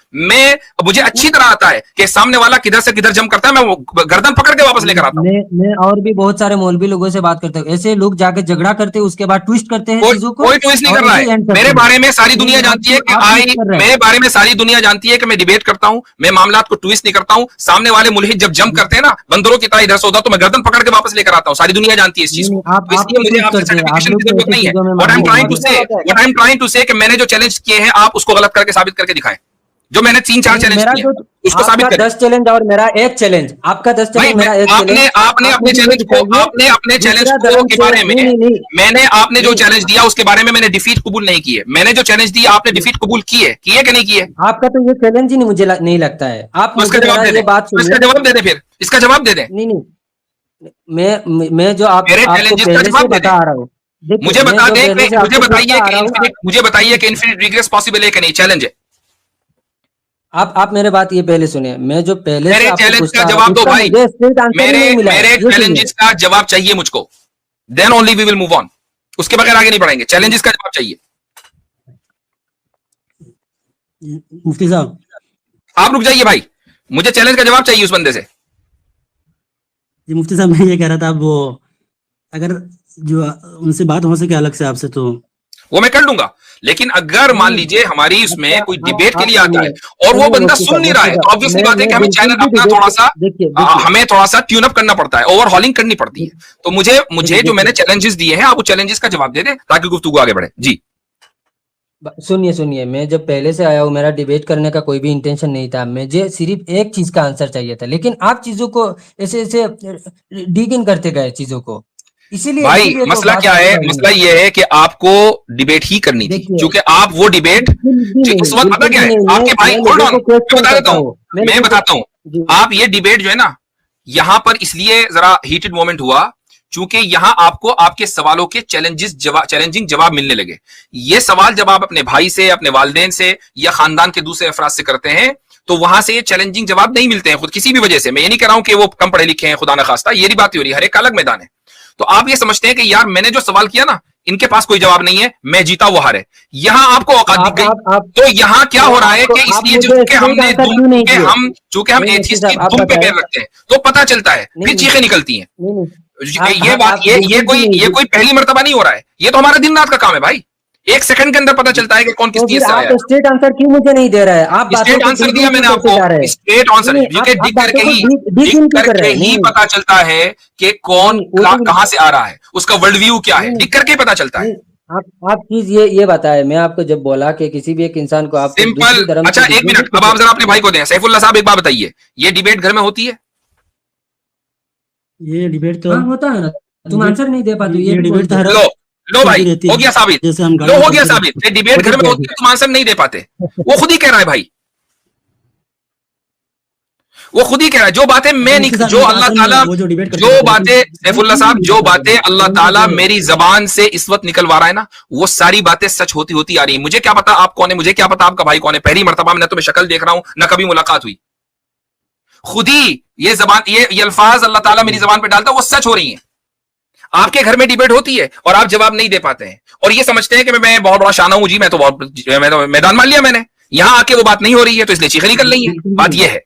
मुझे अच्छी तरह आता है कि सामने वाला किधर से किधर जंप करता है, मैं गर्दन पकड़ के वापस लेकर आता हूँ। मैं और भी बहुत सारे मौलवी लोगों से बात करते हैं, ऐसे लोग जाके झगड़ा करते हैं, उसके बाद ट्विस्ट करते हैं चीजों को। कोई ट्विस्ट नहीं कर रहा है। मेरे बारे में सारी दुनिया जानती है कि मेरे बारे में सारी दुनिया जानती है कि मैं डिबेट करता हूँ, मैं मामलात को ट्विस्ट नहीं करता हूं। सामने वाले मुल्हिद जब जंप करते हैं ना बंदरों की तरह इधर से उधर, तो मैं गर्दन पकड़ के वापस लेकर आता हूं। सारी दुनिया जानती है इस चीज को, इसलिए मुझे आपसे सर्टिफिकेशन की जरूरत नहीं है। What I am trying to say कि मैंने जो चैलेंज किए हैं आप उसको गलत करके साबित करके दिखाएं। जो मैंने 3-4 चैलेंज किए उसको साबित करें। 10 चैलेंज और मेरा एक चैलेंज, आपका 10 चैलेंज, मेरा एक चैलेंज। आपने अपने चैलेंज को के बारे में मैंने आपने जो चैलेंज दिया उसके बारे में मैंने डिफीट कबूल नहीं की है। मैंने जो चैलेंज दिया आपने डिफीट कबूल की है कि नहीं की है? आपका तो ये चैलेंज ही नहीं, मुझे नहीं लगता है। आप इसका जवाब दे दें, फिर इसका जवाब दे दें। नहीं मैं जो मेरे चैलेंजेस का जवाब बता रहा हूँ, मुझे बताइए कि इन्फिनिट रिग्रेस पॉसिबल है कि नहीं? चैलेंज है। आप मेरे बात ये पहले सुने, मैं जो पहले मेरे चैलेंज का जवाब दो भाई, मेरे चैलेंजेस का जवाब चाहिए मुझको, then only we will move on. उसके बगैर आगे नहीं बढ़ेंगे। चैलेंजेस का जवाब चाहिए। मुफ्ती साहब आप रुक जाइए भाई, मुझे चैलेंज का जवाब चाहिए उस बंदे से। जी मुफ्ती साहब मैं ये कह रहा था, वो अगर जो उनसे बात हो सके अलग से आपसे तो वो मैं कर लूंगा, लेकिन अगर मान लीजिए हमारी उसमें कोई डिबेट के लिए आता है और वो बंदा सुन नहीं रहा है, तो ऑब्वियसली बात है कि हमें चैनल अपना हमें थोड़ा सा ट्यून अप करना पड़ता है, ओवरहॉलिंग करनी पड़ती है। तो मुझे जो मैंने चैलेंजेस दिए हैं आप वो चैलेंजेस का जवाब दे दें ताकि गुफ्तगू आगे बढ़े। जी सुनिए, मैं जब पहले से आया हूँ मेरा डिबेट करने का कोई भी इंटेंशन नहीं था, मुझे सिर्फ एक चीज का आंसर चाहिए था, लेकिन आप चीजों को ऐसे डिग इन करते गए चीजों को। इसीलिए भाई मसला क्या है? मसला ये है कि आपको डिबेट ही करनी थी, क्योंकि आप वो डिबेट इस वक्त पता क्या है आपके भाई, होल्ड ऑन, मैं बताता हूँ। आप ये डिबेट जो है ना यहां पर इसलिए जरा हीटेड मोमेंट हुआ क्योंकि यहां आपको आपके सवालों के चैलेंजिंग जवाब मिलने लगे। ये सवाल जब आप अपने भाई से, अपने वालिदैन से या खानदान के दूसरे अफराद से करते हैं तो वहां से ये चैलेंजिंग जवाब नहीं मिलते हैं खुद किसी भी वजह से। मैं ये नहीं कह रहा हूं कि वो कम पढ़े लिखे हैं, खुदा न खास्ता, ये बात हो रही है, हर एक का अलग मैदान है। तो आप ये समझते हैं कि यार मैंने जो सवाल किया ना, इनके पास कोई जवाब नहीं है, मैं जीता वो हारे। यहां आपको औकात दिख गई। तो यहां क्या हो रहा है कि इसलिए चूंकि हमने चूंकि हम एथिस्ट की धुन पे पैर रखते हैं तो पता चलता है, फिर चीखें निकलती हैं। ये बात ये कोई पहली मर्तबा नहीं हो रहा है, ये तो हमारा दिन रात का काम है भाई। 1 सेकंड के अंदर पता चलता है कि कौन किस चीज से आया है। स्ट्रेट आंसर क्यों मुझे नहीं दे रहा है? आप स्ट्रेट आंसर दिया मैंने आपको, स्ट्रेट आंसर दिख करके ही पता चलता है कि कौन कहां से आ रहा है, उसका वर्ल्ड व्यू क्या है, दिख करके पता चलता है। आप चीज ये बताए, मैं आपको जब बोला कि किसी भी एक इंसान को आप सिंपल। अच्छा 1 मिनट, अब आप जरा अपने भाई को दें। सैफुल्लाह साहब एक बात बताइए, ये डिबेट घर में होती है? ये डिबेट तो होता है ना, तुम आंसर नहीं दे पाते। ये डिबेट तो लो भाई, हो गया साबित, लो हो गया साबित। डिबेट घर में होती है, तुम आंसर नहीं दे पाते। वो खुद ही कह रहा है भाई, वो खुद ही कह रहा है। जो बातें मैं नहीं, जो अल्लाह ताला, जो बातें सैफुल्लाह साहब, जो बातें अल्लाह ताला मेरी जबान से इस वक्त निकलवा रहा है ना, वो सारी बातें सच होती आ रही है। मुझे क्या पता आप कौन है, मुझे क्या पता आपका भाई कौन है। पहली मर्तबा में ना तुम्हें शक्ल देख रहा हूं, ना कभी मुलाकात हुई। खुद ही ये जबान, ये अल्फाज अल्लाह ताला मेरी जबान पे डालता, वो सच हो रही है। आपके घर में डिबेट होती है और आप जवाब नहीं दे पाते हैं, और ये समझते हैं कि मैं बहुत बड़ा शाना हूं जी, मैं तो मैदान मान लिया मैंने। यहां आके वो बात नहीं हो रही है, तो इसलिए चीखें निकल रही है। बात ये है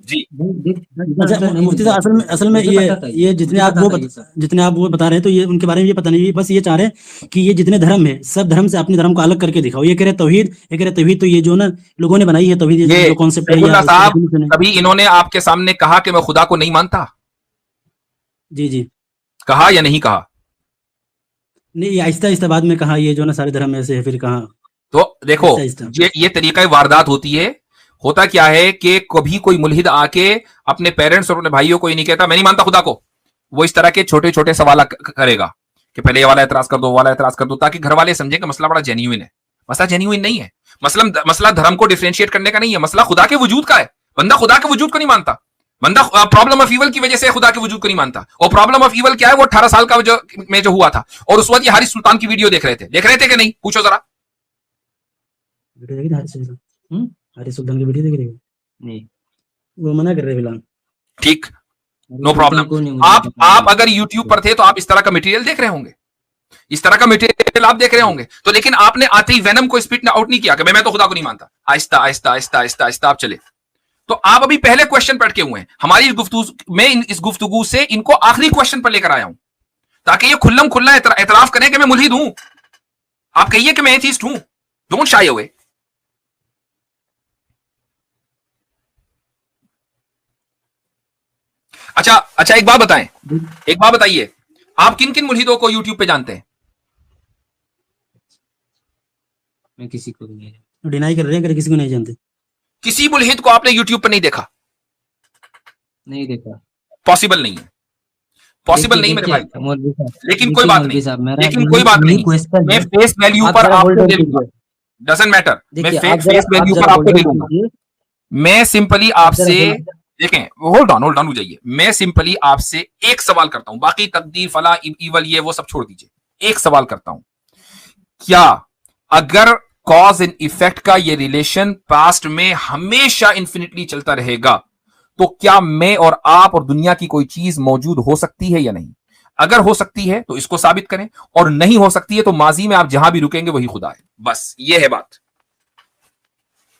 जी। मुफ्ती साहब असल में ये जितने आप वो बता रहे हैं, तो ये उनके बारे में ये पता नहीं, बस ये चाह रहे हैं कि ये जितने धर्म है, सब धर्म से अपने धर्म को अलग करके दिखाओ। ये कह रहे तौहीद, ये कह रहे तौहीद तो ये जो ना लोगों ने बनाई है तौहीद, ये जो कॉन्सेप्ट है साहब, कभी इन्होंने आपके सामने कहा कि मैं खुदा को नहीं मानता? जी कहा या नहीं कहा? नहीं, आहिस्ता आहिस्ता बाद में कहा, ये जो ना सारे धर्म ऐसे है, फिर कहा। तो देखो, ये तरीका वारदात होती है। होता क्या है कि कभी कोई मुल्हिद आके अपने पेरेंट्स और अपने भाइयों को ये नहीं कहता मैं नहीं मानता खुदा को, वो इस तरह के छोटे छोटे सवाल करेगा कि पहले ये वाला एतराज कर दो, वाला एतराज कर दो, ताकि घर वाले समझे कि मसला बड़ा जेन्युइन है। मसला जेन्युइन नहीं है। मसला धर्म को डिफरेंशिएट करने का नहीं है, मसला खुदा के वजूद का है। बंदा खुदा के वजूद को नहीं मानता, बंदा प्रॉब्लम ऑफ ईवल की वजह से खुदा के वजूद को नहीं मानता। और प्रॉब्लम ऑफ ईवल क्या है? वो 18 साल का जो हुआ था, और उस वक्त ये हारिस सुल्तान की वीडियो देख रहे थे कि नहीं? पूछो जरा। हारिस सुल्तान की वीडियो देख रहे हो? नहीं, वो मना कर रहे फिलहाल। ठीक, नो प्रॉब्लम। आप अगर यूट्यूब पर थे तो आप इस तरह का मटेरियल देख रहे होंगे, इस तरह का मटेरियल आप देख रहे होंगे। तो लेकिन आपने आते ही वेनम को स्पिट आउट नहीं किया कि मैं तो खुदा को नहीं मानता। आहिस्ता आहिस्ता आहिस्ता आहिस्ता आहिस्ता आप चले। तो आप अभी पहले क्वेश्चन पर अटके हुए हैं। हमारी इस गुफ्तगू से इनको आखिरी क्वेश्चन पर लेकर आया हूं, ताकि ये खुल्लम खुल्ला एतराफ करें कि मैं मुल्हिद हूं। आप कहिए कि मैं एथीस्ट हूं। Don't shy away. अच्छा एक बात बताइए, आप किन किन मुल्हिदों को यूट्यूब पे जानते हैं? मैं किसी को नहीं डिनाई कर रहे हैं, किसी को नहीं जानते। किसी मुल्हिद को आपने यूट्यूब पे नहीं देखा? नहीं देखा। पॉसिबल नहीं है, पॉसिबल नहीं मेरे भाई। लेकिन कोई बात नहीं, मैं फेस वैल्यू पर आपको दे दूंगा, डजंट मैटर। मैं फेस वैल्यू पर आपको दे दूंगा। मैं सिंपली आपसे, देखें, होल्ड ऑन हो जाइए। मैं सिंपली आपसे एक सवाल करता हूं, बाकी तकदीर फला इवल ये वो सब छोड़ दीजिए। एक सवाल करता हूं, क्या अगर कॉज एंड इफेक्ट का ये रिलेशन पास्ट में हमेशा इंफिनिटली चलता रहेगा, तो क्या मैं और आप और दुनिया की कोई चीज मौजूद हो सकती है या नहीं? अगर हो सकती है तो इसको साबित करें, और नहीं हो सकती है तो माजी में आप जहां भी रुकेंगे वही खुदा है। बस ये है बात।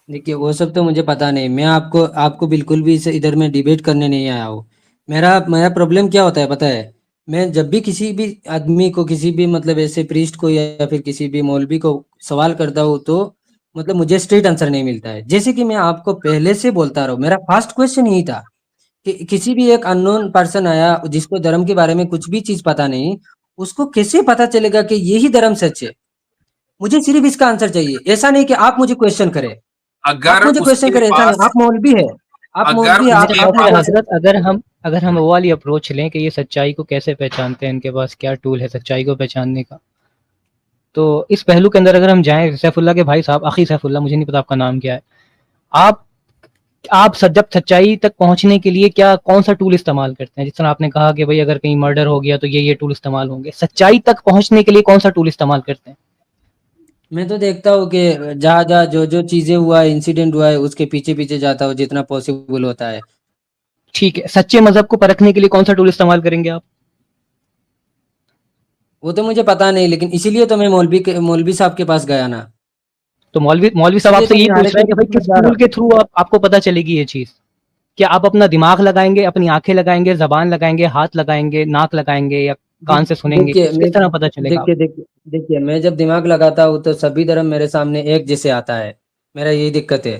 देखिए, वो सब तो मुझे पता नहीं। मैं आपको बिल्कुल भी इधर में डिबेट करने नहीं आया हूँ। मेरा प्रॉब्लम क्या होता है पता है? मैं जब भी किसी भी आदमी को, किसी भी मतलब ऐसे प्रीस्ट को या फिर किसी भी मौलवी को सवाल करता हूँ, तो मतलब मुझे स्ट्रेट आंसर नहीं मिलता है। जैसे कि मैं आपको पहले से बोलता रहा हूँ, मेरा फर्स्ट क्वेश्चन यही था कि किसी भी एक अननोन पर्सन आया जिसको धर्म के बारे में कुछ भी चीज पता नहीं, उसको कैसे पता चलेगा कि यही धर्म सच है? मुझे सिर्फ इसका आंसर चाहिए। ऐसा नहीं कि आप मुझे क्वेश्चन करें, अगर मुझे क्वेश्चन करें। ऐसा नहीं, आप मौलवी है, आप मौलवी है। हजरत, अगर हम वो वाली अप्रोच लें कि ये सच्चाई को कैसे पहचानते हैं, इनके पास क्या टूल है सच्चाई को पहचानने का, तो इस पहलू के अंदर अगर हम जाएं, सैफुल्लाह के भाई साहब, आखी सैफुल्लाह, मुझे नहीं पता आपका नाम क्या है, आप जब सच्चाई तक पहुंचने के लिए कौन सा टूल इस्तेमाल करते हैं? जिस तरह आपने कहा कि भाई अगर कहीं मर्डर हो गया तो ये टूल इस्तेमाल होंगे, सच्चाई तक पहुंचने के लिए कौन सा टूल इस्तेमाल करते हैं? मैं तो देखता हूँ कि जहाँ जो चीजें हुआ है, इंसिडेंट हुआ है, उसके पीछे पीछे जाता हूँ जितना पॉसिबल होता है। ठीक है, सच्चे मजहब को परखने के लिए कौन सा टूल इस्तेमाल करेंगे आप? वो तो मुझे पता नहीं, लेकिन इसीलिए तो मैं मौलवी साहब के पास गया ना। तो मौलवी साहब इसलिए आपसे तो यही मैं पूछ हर एक रहे हैं कि भाई मस्जिद में किस जा रहा टूल हूँ। के थ्रू आपको पता चलेगी ये चीज? क्या आप अपना दिमाग लगाएंगे, अपनी आंखें लगाएंगे, जबान लगाएंगे, हाथ लगाएंगे, नाक लगाएंगे, या कान से सुनेंगे? देखिए मैं किस तरह पता चलेगा देखिए देखिए देखिए मैं जब दिमाग लगाता हूँ तो सभी धर्म मेरे सामने एक जैसे आता है। मेरा यही दिक्कत है,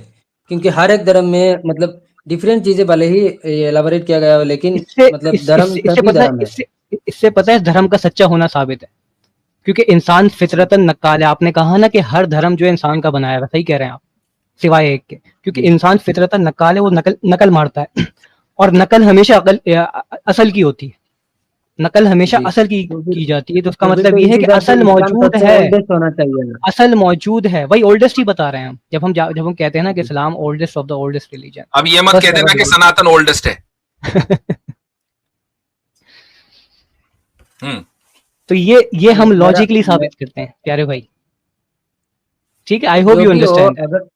क्योंकि हर एक धर्म में मतलब डिफरेंट चीजें भले ही एलाबोरेट किया गया हो, लेकिन इससे मतलब इस, धर्म इससे इससे सभी पता है धर्म है। इससे पता है धर्म का सच्चा होना साबित है, क्योंकि इंसान फितरतन नक्काल है। आपने कहा ना कि हर धर्म जो है इंसान का बनाया हुआ, सही कह रहे हैं आप, सिवाय एक के, क्योंकि जी इंसान फितरतन नक्काल है, वो नकल मारता है और नकल हमेशा असल की होती है। नकल हमेशा जी असल तो फिर की जाती है, तो उसका तो फिर मतलब तो ये है इसी कि तरह से असल इंसान मौजूद सबसे है। ओल्डेस्ट होना चाहिए ना। असल मौजूद है, वही ओल्डेस्ट ही बता रहे हैं हम, जब हम कहते हैं ना कि Islam oldest of the oldest religion. अब ये मत बस कह देना कि सनातन ओल्डेस्ट है। तो ये हम मेरा लॉजिकली साबित करते हैं प्यारे भाई, ठीक है? आई होप जो यू भी हो, अंडरस्टैंड। अगर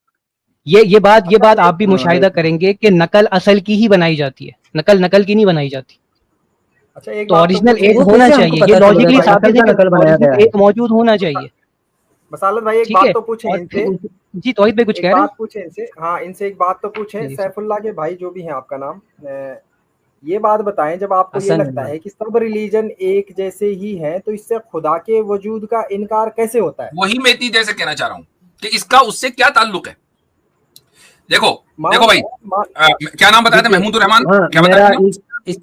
ये बात आप भी हाँ मुशाहिदा करेंगे कि नकल असल की ही बनाई जाती है, नकल की नहीं बनाई जाती। अच्छा एक तो बात तो ओरिजिनल पूछे एक वो होना कैसे हमको चाहिए, ये पता चलेगा लॉजिकली कि असल साबित है का कि नकल बनाया गया ओरिजिनल है? एक मौजूद होना चाहिए, बसालत भाई एक ठीक बात है? तो पूछे और इनसे, जी तौहीद भाई कुछ एक कह रहे हैं? बात पूछे इनसे, हाँ इनसे एक बात तो पूछे, जी सर। सैफुल्लाह के भाई जो भी हैं आपका नाम, ये बात बताएं, जब आपको ये हसन लगता अहमद। है कि सब रिलीजन एक जैसे ही हैं, तो इससे खुदा के वजूद का इनकार कैसे होता है? वही मैं इतनी देर से कहना चाह रहा हूं कि इसका उससे क्या ताल्लुक है। देखो देखो मान भाई, मान क्या नाम बताया था? देखिए, महमूद रहमान, हाँ क्या बताया मेरा था? इस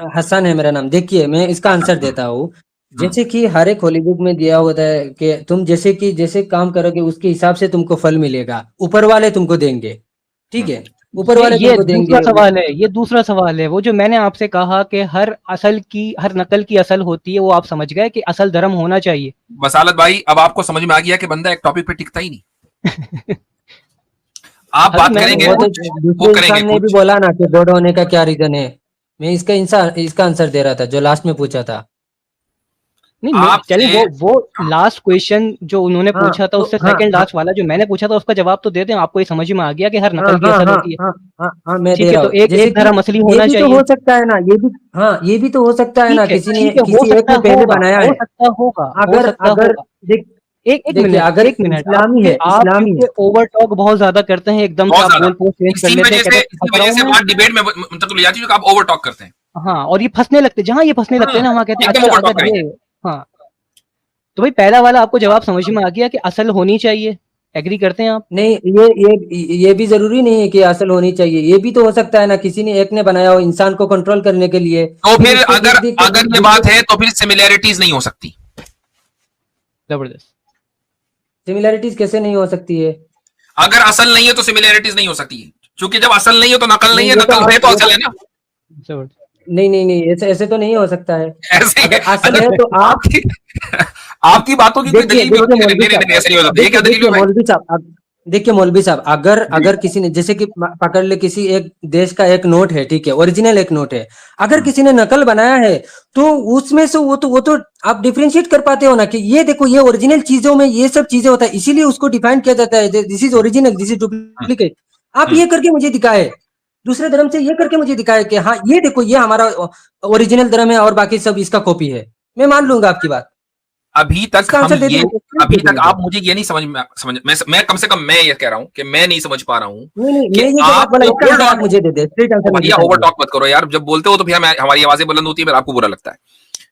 हसन है मेरा नाम। देखिए मैं इसका आंसर देता हूँ। हम्म, जैसे कि हर एक हॉली बुक में दिया होता है कि तुम जैसे काम करोगे उसके हिसाब से तुमको फल मिलेगा, ऊपर वाले तुमको देंगे। ठीक है, ऊपर वाले ये तुमको दूसरा देंगे वो। सवाल है, ये दूसरा सवाल है। वो जो मैंने आपसे कहा कि हर नकल की असल होती है, वो आप समझ गए कि असल धर्म होना चाहिए। बसालत भाई अब आपको समझ में आ गया कि बंदा एक टॉपिक पे टिकता ही नहीं। आप अभी बात मैंने करेंगे वो तो कुछ, वो दूसरे करेंगे इंसान ने भी कुछ। बोला ना कि गॉड होने का क्या रीजन है। मैं इसका आंसर दे रहा था जो लास्ट में पूछा था। नहीं, चलिए आपसे वो लास्ट क्वेश्चन जो उन्होंने हाँ पूछा था, तो उससे हाँ सेकंड हाँ लास्ट वाला जो मैंने पूछा था, उसका जवाब तो दे दें। आपको ये समझ में आ गया कि हर हाँ नकल की हाँ असल हाँ होती है, हाँ हाँ हाँ हाँ मैं ठीक दे है? रहा तो हूँ। एक जैसे एक कि धर्म असली ये होना भी तो चाहिए, हो सकता है ना, ये भी हाँ ये भी तो हो सकता है ना, किसी ने ठीक है, हो किसी एक सकता ने पहले होगा, बनाया हो है। सकता होगा, हो अगर सकता अगर होगा। देख एक देखिए मिनट, अगर एक मिनट, इस्लामी है। क्योंकि ओवर टॉक बहुत ज्यादा करते हैं, एकदम से बहुत आप ज्यादा गोल पोस्ट चेंज कर इसी लेते वजह हैं, से कहते हैं इसी फंस रहा वजह हूं से मैं। बात डिबेट में मुंतकिल हो जाती है, क्योंकि आप ओवर टॉक करते हैं। हाँ, और ये फंसने लगते, जहां ये फंसने लगते हैं ना, वहां कहते हैं एकदम अच्छा ओवर टॉक अगर करेंगे। ये, हाँ। तो भाई पहला वाला आपको जवाब समझ में आ गया कि असल होनी चाहिए, एग्री करते हैं आप? नहीं, ये भी जरूरी नहीं है कि असल होनी चाहिए। ये भी तो हो सकता है ना, किसी ने एक ने बनाया हो इंसान को कंट्रोल करने के लिए, तो फिर फिर उसके अगर देख देख के अगर ये दूसरे बात है तो फिर सिमिलैरिटीज नहीं हो सकती। जबरदस्त। सिमिलैरिटीज कैसे नहीं हो सकती है? अगर असल नहीं है तो सिमिलैरिटीज नहीं हो सकती है, क्योंकि जब असल नहीं है तो नकल नहीं नहीं है, ये तो नकल है आप तो ये असल तो है ना। जबरदस्त। नहीं ऐसे ऐसे तो नहीं हो सकता है। ऐसे ही है। अगर असल अच्छा, है तो आप आपकी आपकी बातों की कोई देखिए दलील भी देखिए होती है? मौलवी नहीं नहीं नहीं, साहब, ऐसे नहीं हो सकता। ये क्या दलील हुई भाई? देखिए मौलवी साहब, अगर अगर किसी ने जैसे कि पकड़ ले, किसी एक देश का एक नोट है, ठीक है, ओरिजिनल एक नोट है, अगर किसी ने नकल बनाया है तो उसमें से वो तो आप डिफरेंशिएट कर पाते हो ना कि ये देखो ये ओरिजिनल चीजों में ये सब चीजें होता है, इसीलिए उसको डिफाइन किया जाता है this is original, this is hmm, duplicate. आप हम्म। ये करके मुझे दिखाए, दूसरे धर्म से ये करके मुझे दिखाए कि हाँ ये देखो ये हमारा ओरिजिनल धर्म है और बाकी सब इसका कॉपी है, मैं मान लूंगा आपकी बात। अभी तक इसका हम आंसर दे ये, दीजिए, straight अभी दे तक दीजिए। आप मुझे ये नहीं समझ मैं कम से कम मैं ये कह रहा हूं कि मैं नहीं समझ पा रहा हूं नहीं नहीं, कि मैं ये जो बात आप बोला तो इसका होल्ड आंसर आप ऑन। मुझे दे दे, स्ट्रेट ओ आंसर मुझे भैया ओवर चाहिए। टॉक मत करो यार, जब बोलते हो तो फिर हमारी आवाजें बुलंद होती है, फिर आपको बुरा लगता है।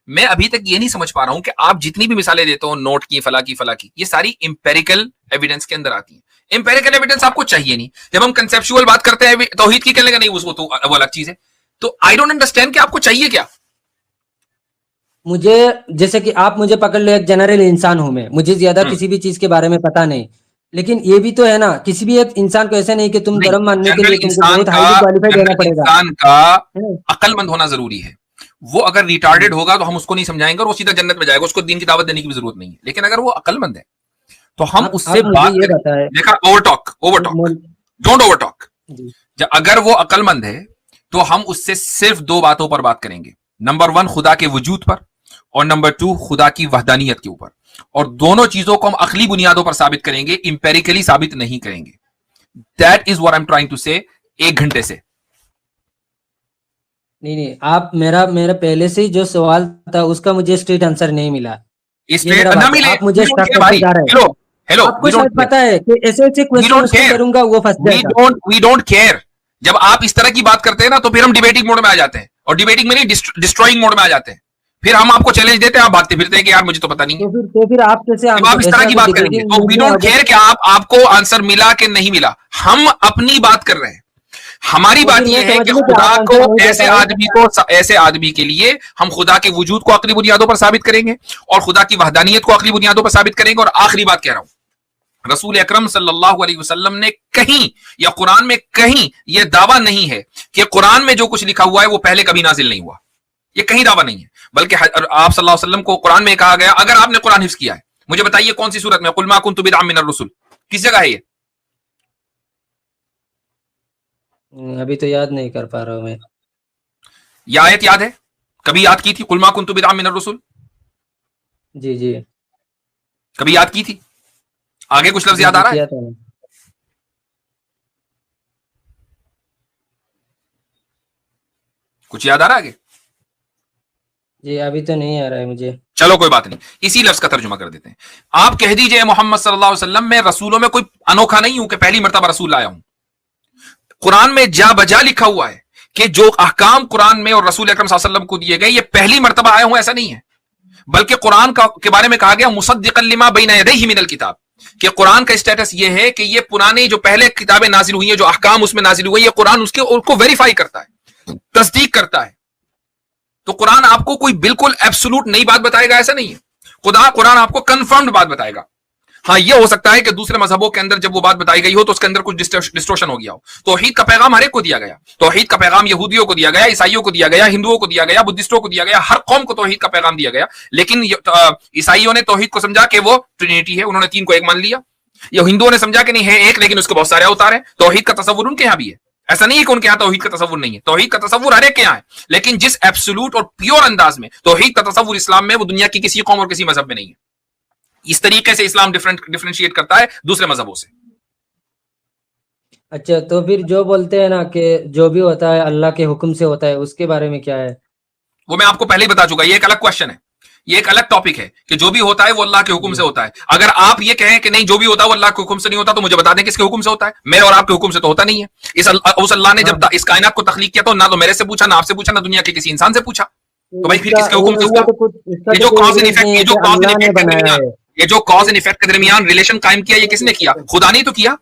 मैं अभी तक ये नहीं समझ पा रहा हूं कि आप जितनी भी मिसालें देते हो, नोट की फला की, ये सारी इंपेरिकल एविडेंस के अंदर आती है। इंपेरिकल एविडेंस आपको चाहिए नहीं। जब हम कंसेप्चुअल बात करते हैं तौहीद की, कहने का नहीं, उसको तो वो अलग चीज है। तो आई डोंट अंडरस्टैंड कि आपको चाहिए क्या। मुझे जैसे कि आप मुझे पकड़ ले, एक जनरल इंसान हूं मैं, मुझे ज्यादा हम्म, किसी भी चीज के बारे में पता नहीं, लेकिन ये भी तो है ना, किसी भी एक इंसान को ऐसा नहीं कि तुम नहीं, धर्म मानने के लिए तुमको बहुत हाईली क्वालिफाइड होना जनरल पड़ेगा, इंसान का है ना? अक्लमंद होना जरूरी है। वो अगर रिटार्डेड होगा तो हम उसको नहीं समझाएंगे और वो सीधा जन्नत में जाएगा, उसको दीन की दावत देने की भी जरूरत नहीं है। लेकिन अगर वो अक्लमंद है तो हम उससे आप मुझे बात ये करें। बताएं। देखा, ओवर टॉक, मोल- डोंट ओवर टॉक। जी अगर वो अक्लमंद है तो हम उससे सिर्फ दो बातों पर बात करेंगे। नंबर 1 खुदा के वजूद पर, और नंबर 2 खुदा की वहदानियत के ऊपर। और दोनों चीजों को हम अकली बुनियादों पर साबित करेंगे, इंपेरिकली साबित नहीं करेंगे। That is what I am trying to say 1 घंटे से। नहीं, आप मेरा मेरा पहले से ही जो सवाल था उसका मुझे स्ट्रेट आंसर नहीं मिला। इस ये पे मेरा ना बात है। मिले, आप मुझे we don't स्टक care करके भाई। जा रहे हैं। हेलो हेलो, आपको we don't शायद care. पता है कि ऐसे-ऐसे We क्वेश्चन don't उसको care. करूँगा वो फँस We जाएगा। don't care. जब आप इस तरह की बात करते हैं ना तो फिर हम डिबेटिंग मोड में आ जाते हैं, और डिबेटिंग में नहीं, डिस्ट्रॉइंग मोड में आ जाते हैं। फिर हम आपको चैलेंज देते हैं, आप भागते फिरते हैं कि यार मुझे तो पता नहीं है। तो फिर आप कैसे जब आप इस तरह की बात करेंगे तो वी डोंट केयर कि आपको आंसर मिला कि नहीं मिला, हम अपनी बात कर रहे हैं। हमारी तो बात फिर मैं यह है समझ कि लूं कि खुदा आप को आंसर नहीं दे ऐसे आदमी के लिए हम खुदा के वजूद को अकली बुनियादों पर साबित करेंगे, और खुदा की वहदानियत को अकली बुनियादों पर साबित करेंगे। और आखिरी बात कह रहा हूं, रसूल अकरम सल्लल्लाहु अलैहि वसल्लम ने कहीं या कुरान में कहीं यह दावा नहीं है कि कुरान में जो कुछ लिखा हुआ है वो पहले कभी नाजिल नहीं हुआ। ये कहीं दावा नहीं है, बल्कि आप सल्लल्लाहु अलैहि वसल्लम को कुरान में कहा गया, अगर आपने कुरान हिफ्ज किया है, मुझे बताइए कौन सी सूरत में, कुल मा कुन्तु बिदअम मिनर रुसुल, किस जगह है ये? अभी तो याद नहीं कर पा रहा हूँ मैं। ये आयत याद है? कभी याद की थी कुल मा कुन्तु बिदअम मिनर रुसुल? जी, जी। कभी याद की थी? आगे कुछ लफ्ज जी, याद जी, आ रहा है? किया था मैंने। कुछ याद आ रहा है आगे? जी, अभी तो नहीं आ रहा है मुझे। चलो कोई बात नहीं, इसी लफ्ज का तर्जुमा कर देते हैं। आप कह दीजिए मोहम्मद सल्लल्लाहु अलैहि वसल्लम, मैं रसूलों में कोई अनोखा नहीं हूं कि पहली मर्तबा रसूल लाया हूं। कुरान में जा बजा लिखा हुआ है कि जो अहकाम कुरान में और रसूल अकरम सल्लल्लाहु अलैहि वसल्लम को दिए गए, ये पहली मर्तबा आया हूं ऐसा नहीं है, बल्कि कुरान के बारे में कहा गया मुसद्दिक़न लिमा बैना यदैहि मिनल किताब, कि कुरान का स्टेटस ये है कि ये पुराने जो पहले किताबें नाजिल हुई हैं, जो अहकाम उसमें नाजिल हुए, ये कुरान उसको वेरीफाई करता है, तस्दीक करता है। तो कुरान आपको कोई बिल्कुल एब्सोल्यूट नई बात बताएगा ऐसा नहीं है, कुरान आपको कंफर्म्ड बात बताएगा। हाँ, ये हो सकता है कि दूसरे मजहबों के अंदर जब वो बात बताई गई हो तो उसके अंदर कुछ डिस्टोर्शन हो गया हो। तौहीद का पैगाम हर एक को दिया गया, तौहीद का पैगाम यहूदियों को दिया गया, ईसाइयों को दिया गया, हिंदुओं को दिया गया, बुद्धिस्टों को दिया गया, हर कौम को तौहीद का पैगाम दिया गया। लेकिन ईसाइयों ने तौहीद को समझा कि वो ट्रिनिटी है, उन्होंने तीन को एक मान लिया। या हिंदुओं ने समझा कि नहीं है एक, लेकिन उसके बहुत सारे अवतार हैं। तौहीद का तसव्वुर उनके यहाँ भी है, ऐसा नहीं है कि उनके यहाँ तौहीद का तसव्वुर नहीं है, तौहीद का तसव्वुर हर एक के यहाँ है। लेकिन जिस एब्सोल्यूट और प्योर अंदाज में तौहीद का तसव्वुर इस्लाम में, वो दुनिया की किसी कौम और किसी मजहब में नहीं है। इस तरीके से इस्लाम डिफरेंशिएट करता है दूसरे मजहबों से। अच्छा, तो फिर जो बोलते हैं ना कि जो भी होता है अल्लाह के हुक्म से होता है, उसके बारे में क्या है? वो मैं आपको पहले ही बता चुका, ये एक अलग क्वेश्चन है, ये एक अलग टॉपिक है कि जो भी होता है वो अल्लाह के हुक्म से होता है। अगर आप ये कहें कि नहीं जो भी होता है वो अल्लाह के हुक्म से नहीं होता, तो मुझे बता दें किसके हुक्म से होता है। मेरे और आपके हुक्म से तो होता नहीं है। उस अल्लाह ने जब इस कायनात को तखलीक किया तो ना तो मेरे से पूछा, ना आपसे पूछा, ना दुनिया के किसी इंसान से पूछा, तो भाई फिर किसके हुक्म से हुआ? ये जो कॉज एंड इफेक्ट, ये जो कॉज एंड इफेक्ट के दरमियान, ये जो कॉज एंड इफेक्ट के दरमियान रिलेशन कायम किया, ये किसने किया? खुदा ने तो किया।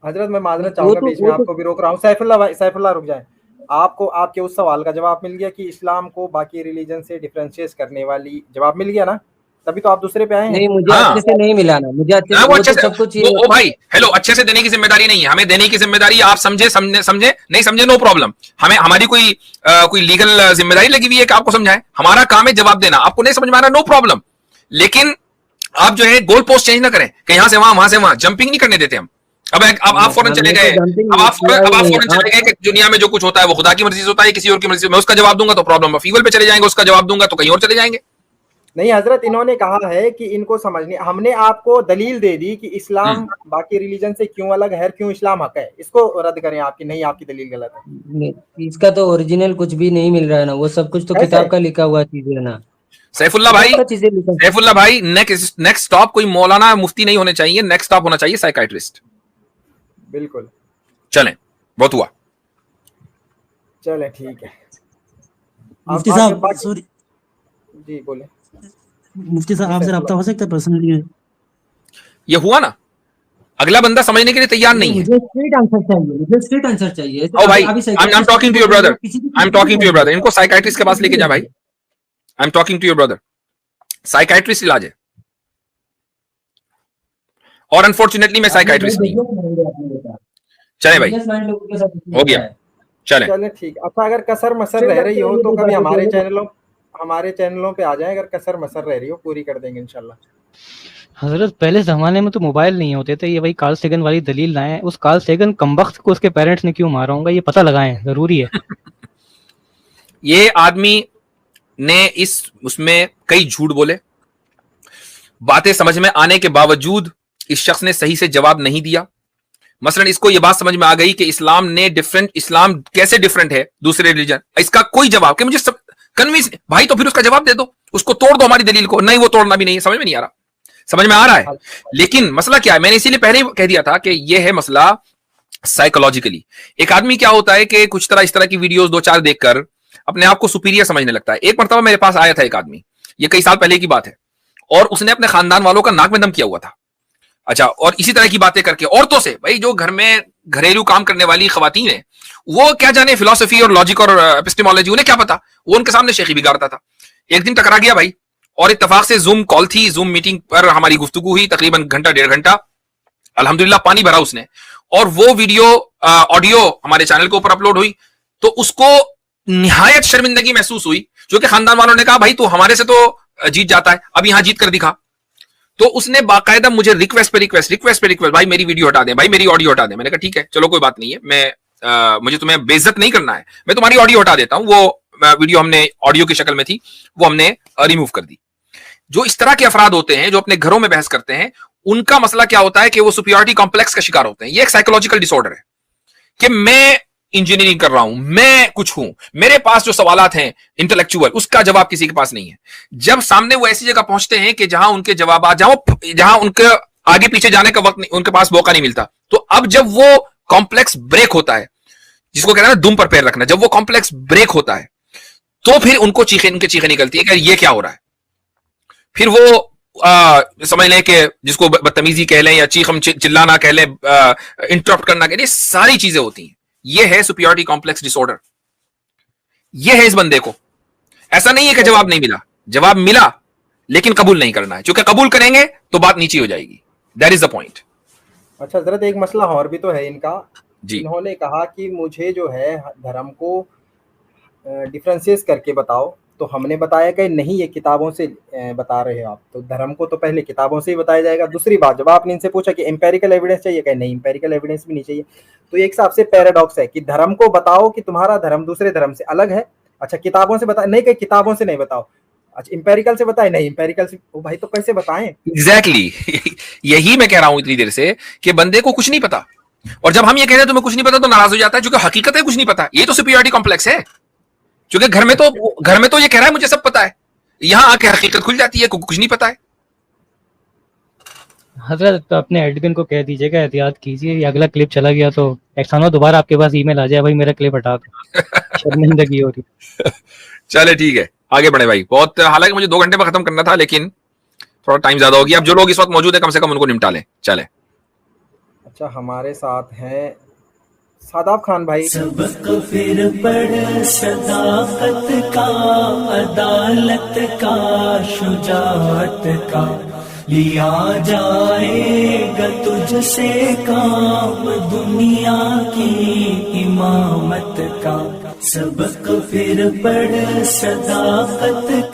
हजरत मैं माजरत चाहूंगा, बीच में आपको भी रोक रहा हूँ। सैफुल्लाह भाई, सैफुल्लाह रुक जाए। आपको आपके उस सवाल का जवाब मिल गया कि इस्लाम को बाकी रिलीजन से डिफरेंशिएट करने वाली, जवाब मिल गया ना? तभी तो आप दूसरे पे आए हैं। नहीं, मुझे अच्छे से नहीं मिला ना, मुझे अच्छे से, वो अच्छे से, सब कुछ ओ भाई हेलो, अच्छे से देने की जिम्मेदारी नहीं है, हमें देने की जिम्मेदारी, आप समझे समझे नहीं समझे नो प्रॉब्लम, हमें हमारी कोई लीगल जिम्मेदारी लगी हुई है कि आपको समझाएं। हमारा काम है जवाब देना, आपको नहीं समझ में आ रहा नो प्रॉब्लम, लेकिन आप जो है गोल पोस्ट चेंज ना करें कि यहां से वहां जंपिंग नहीं करने देते हम। अब आप फौरन चले गए, अब आप फौरन चले गए कि दुनिया में जो कुछ होता है वो खुदा की मर्जी से होता है, किसी और की मर्जी से। मैं उसका जवाब दूंगा तो प्रॉब्लम ऑफ ईविल पे चले जाएंगे, उसका जवाब दूंगा तो कहीं और चले जाएंगे। नहीं हजरत, इन्होंने कहा है कि इनको समझने, हमने आपको दलील दे दी कि इस्लाम बाकी रिलीजन से क्यों अलग है, क्यों इस्लाम हक है। इसको रद्द करें आपकी, नहीं आपकी दलील गलत है। इसका तो ओरिजिनल कुछ भी नहीं मिल रहा है ना, वो सब कुछ तो किताब का लिखा हुआ चीज है ना। सैफुल्लाह भाई नेक्स्ट स्टॉप कोई मौलाना मुफ्ती नहीं होने चाहिए, नेक्स्ट स्टॉप होना चाहिए साइकाइट्रिस्ट। बिल्कुल, चलें, बहुत हुआ, चलें ठीक है। मुफ्ती साहब सॉरी जी बोले। मुफ्ती साहब आपसे रब्ता हो सकता है पर्सनली? ये हुआ ना, अगला बंदा समझने के लिए तैयार नहीं है। मुझे स्ट्रेट आंसर चाहिए, मुझे स्ट्रेट आंसर चाहिए। ओ भाई, I am talking to your brother, I am talking to your brother. इनको साइकाइट्रिस्ट के पास लेके जा भाई, I am talking to your brother. Psychiatrist इलाज है, और अनफॉर्चुनेटली मैं साइकाइट्रिस्ट नहीं हूं। चले भाई, हो गया, चले ठीक। अच्छा, अगर कसर मसर रह रही हो तो कभी हमारे चैनलों पे आ जाए, अगर कसर मसर रह रही हो पूरी कर देंगे इंशाल्लाह। हजरत पहले जमाने में तो मोबाइल नहीं होते थे, ये भाई कार्ल सेगन वाली दलील लाए। उस कार्ल सेगन कमबख्त को उसके पेरेंट्स ने क्यों मारा होगा, ये पता लगाएं, जरूरी है। ये आदमी ने उसमें कई झूठ बोले, बातें समझ में आने के बावजूद इस शख्स ने सही से जवाब नहीं दिया। मसलन इसको ये बात समझ में आ गई कि इस्लाम कैसे डिफरेंट है दूसरे रिलीजन, इसका कोई जवाब कि मुझे कन्विंस भाई, तो फिर उसका जवाब दे दो, उसको तोड़ दो हमारी दलील को। नहीं, वो तोड़ना भी नहीं है, समझ में नहीं आ रहा, समझ में आ रहा है। लेकिन मसला क्या है, मैंने इसीलिए पहले ही कह दिया था कि यह है मसला साइकोलॉजिकली। एक आदमी क्या होता है कि कुछ इस तरह की वीडियोस 2-4 देखकर अपने आप को सुपीरियर समझने लगता है। एक मरतबा मेरे पास आया था एक आदमी, ये कई साल पहले की बात है, और उसने अपने खानदान वालों का नाक में दम किया हुआ था। अच्छा, और इसी तरह की बातें करके औरतों से, भाई जो घर में घरेलू काम करने वाली खवातीन है, वो क्या जाने फिलॉसफी और लॉजिक और एपिस्टेमोलॉजी, उन्हें क्या पता, वो उनके सामने शेखी बिगाड़ता था। एक दिन टकरा गया भाई, और इत्तेफाक से जूम कॉल थी, जूम मीटिंग पर हमारी गुफ्तगू हुई तकरीबन घंटा 1.5 घंटा। अल्हम्दुलिल्लाह पानी भरा उसने, और वो वीडियो ऑडियो हमारे चैनल के ऊपर अपलोड हुई। तो उसको निहायत शर्मिंदगी महसूस हुई, जो कि खानदान वालों ने कहा भाई तू हमारे से तो जीत जाता है, अब यहां जीत कर दिखा। तो उसने बाकायदा मुझे रिक्वेस्ट पे भाई मेरी वीडियो हटा दें, भाई मेरी ऑडियो हटा दें। मैंने कहा ठीक है, चलो कोई बात नहीं है, मैं मुझे तुम्हें बेइज्जत नहीं करना है, मैं तुम्हारी ऑडियो हटा देता हूं। वो वीडियो हमने ऑडियो की शक्ल में थी, वो हमने रिमूव कर दी। जो इस तरह के अफराद होते हैं जो अपने घरों में बहस करते हैं, उनका मसला क्या होता है कि वो सुपीरियरिटी कॉम्प्लेक्स का शिकार होते हैं। ये एक साइकोलॉजिकल डिसऑर्डर है कि मैं इंजीनियरिंग कर रहा हूं, मैं कुछ हूं, मेरे पास जो सवालात हैं इंटेलेक्चुअल, उसका जवाब किसी के पास नहीं है। जब सामने वो ऐसी जगह पहुंचते हैं कि जहां उनके जवाब जहां उनके आगे पीछे जाने का वक्त नहीं, उनके पास मौका नहीं मिलता, तो अब जब वो कॉम्प्लेक्स ब्रेक होता है, जिसको कहना है दुम पर पैर रखना, जब वो कॉम्प्लेक्स ब्रेक होता है तो फिर उनको उनके चीखें निकलती है कि ये क्या हो रहा है। फिर वो समझ लें कि जिसको बदतमीजी कह लें या चिल्लाना कह लें, इंटरप्ट करना कह लें, सारी चीजें होती हैं। ये है सुपीरियरिटी कॉम्प्लेक्स डिसऑर्डर। ये है इस बंदे को। ऐसा नहीं है कि जवाब नहीं मिला, जवाब मिला, लेकिन कबूल नहीं करना है, क्योंकि कबूल करेंगे तो बात नीचे हो जाएगी। That is the point. अच्छा हजरत, एक मसला और भी तो है इनका जी। इन्होंने कहा कि मुझे जो है धर्म को डिफरेंशिएट करके बताओ, तो हमने बताया कि नहीं, ये किताबों से बता रहे हो आप, तो धर्म को तो पहले किताबों से ही बताया जाएगा। दूसरी बात, जब आपने इनसे पूछा कि एम्पेरिकल एविडेंस चाहिए, कहे नहीं एम्पेरिकल एविडेंस भी नहीं चाहिए। तो एक हिसाब से पैराडॉक्स है कि धर्म को बताओ कि तुम्हारा धर्म दूसरे धर्म से अलग है, अच्छा किताबों से बताए, नहीं कहीं किताबों से नहीं बताओ, अच्छा इंपेरिकल से बताए, नहीं इंपेरिकल से, ओ भाई तो कैसे बताएं? एग्जैक्टली यही मैं कह रहा हूं इतनी देर से कि बंदे को कुछ नहीं पता, और जब हम ये कह रहे हैं तुम्हें कुछ नहीं पता तो नाराज हो जाता है, क्योंकि हकीकत है कुछ नहीं पता। ये तो सुपीरियरिटी कॉम्प्लेक्स है, क्योंकि घर में तो ये कह रहा है मुझे सब पता है, यहां आके हकीकत खुल जाती है, कुछ नहीं पता है। हजरत तो अपने एडमिन को कह दीजिएगा एहतियात कीजिए, ये अगला क्लिप चला गया तो एक्सानो दोबारा आपके पास ईमेल आ जाए, भाई मेरा क्लिप हटा दो, शर्मिंदगी हो रही। चले ठीक है, आगे बढ़े भाई। बहुत, हालांकि मुझे 2 घंटे में खत्म करना था, लेकिन थोड़ा टाइम ज्यादा हो गया। अब जो लोग इस वक्त मौजूद है कम से कम उनको निपटा लें। चले। अच्छा, हमारे साथ हैं सादाब खान भाई। सबक फिर पढ़ सदाकत का, अदालत का, शुजाअत का, लिया जाएगा तुझसे काम दुनिया की इमामत का। सबक फिर पढ़ सदाकत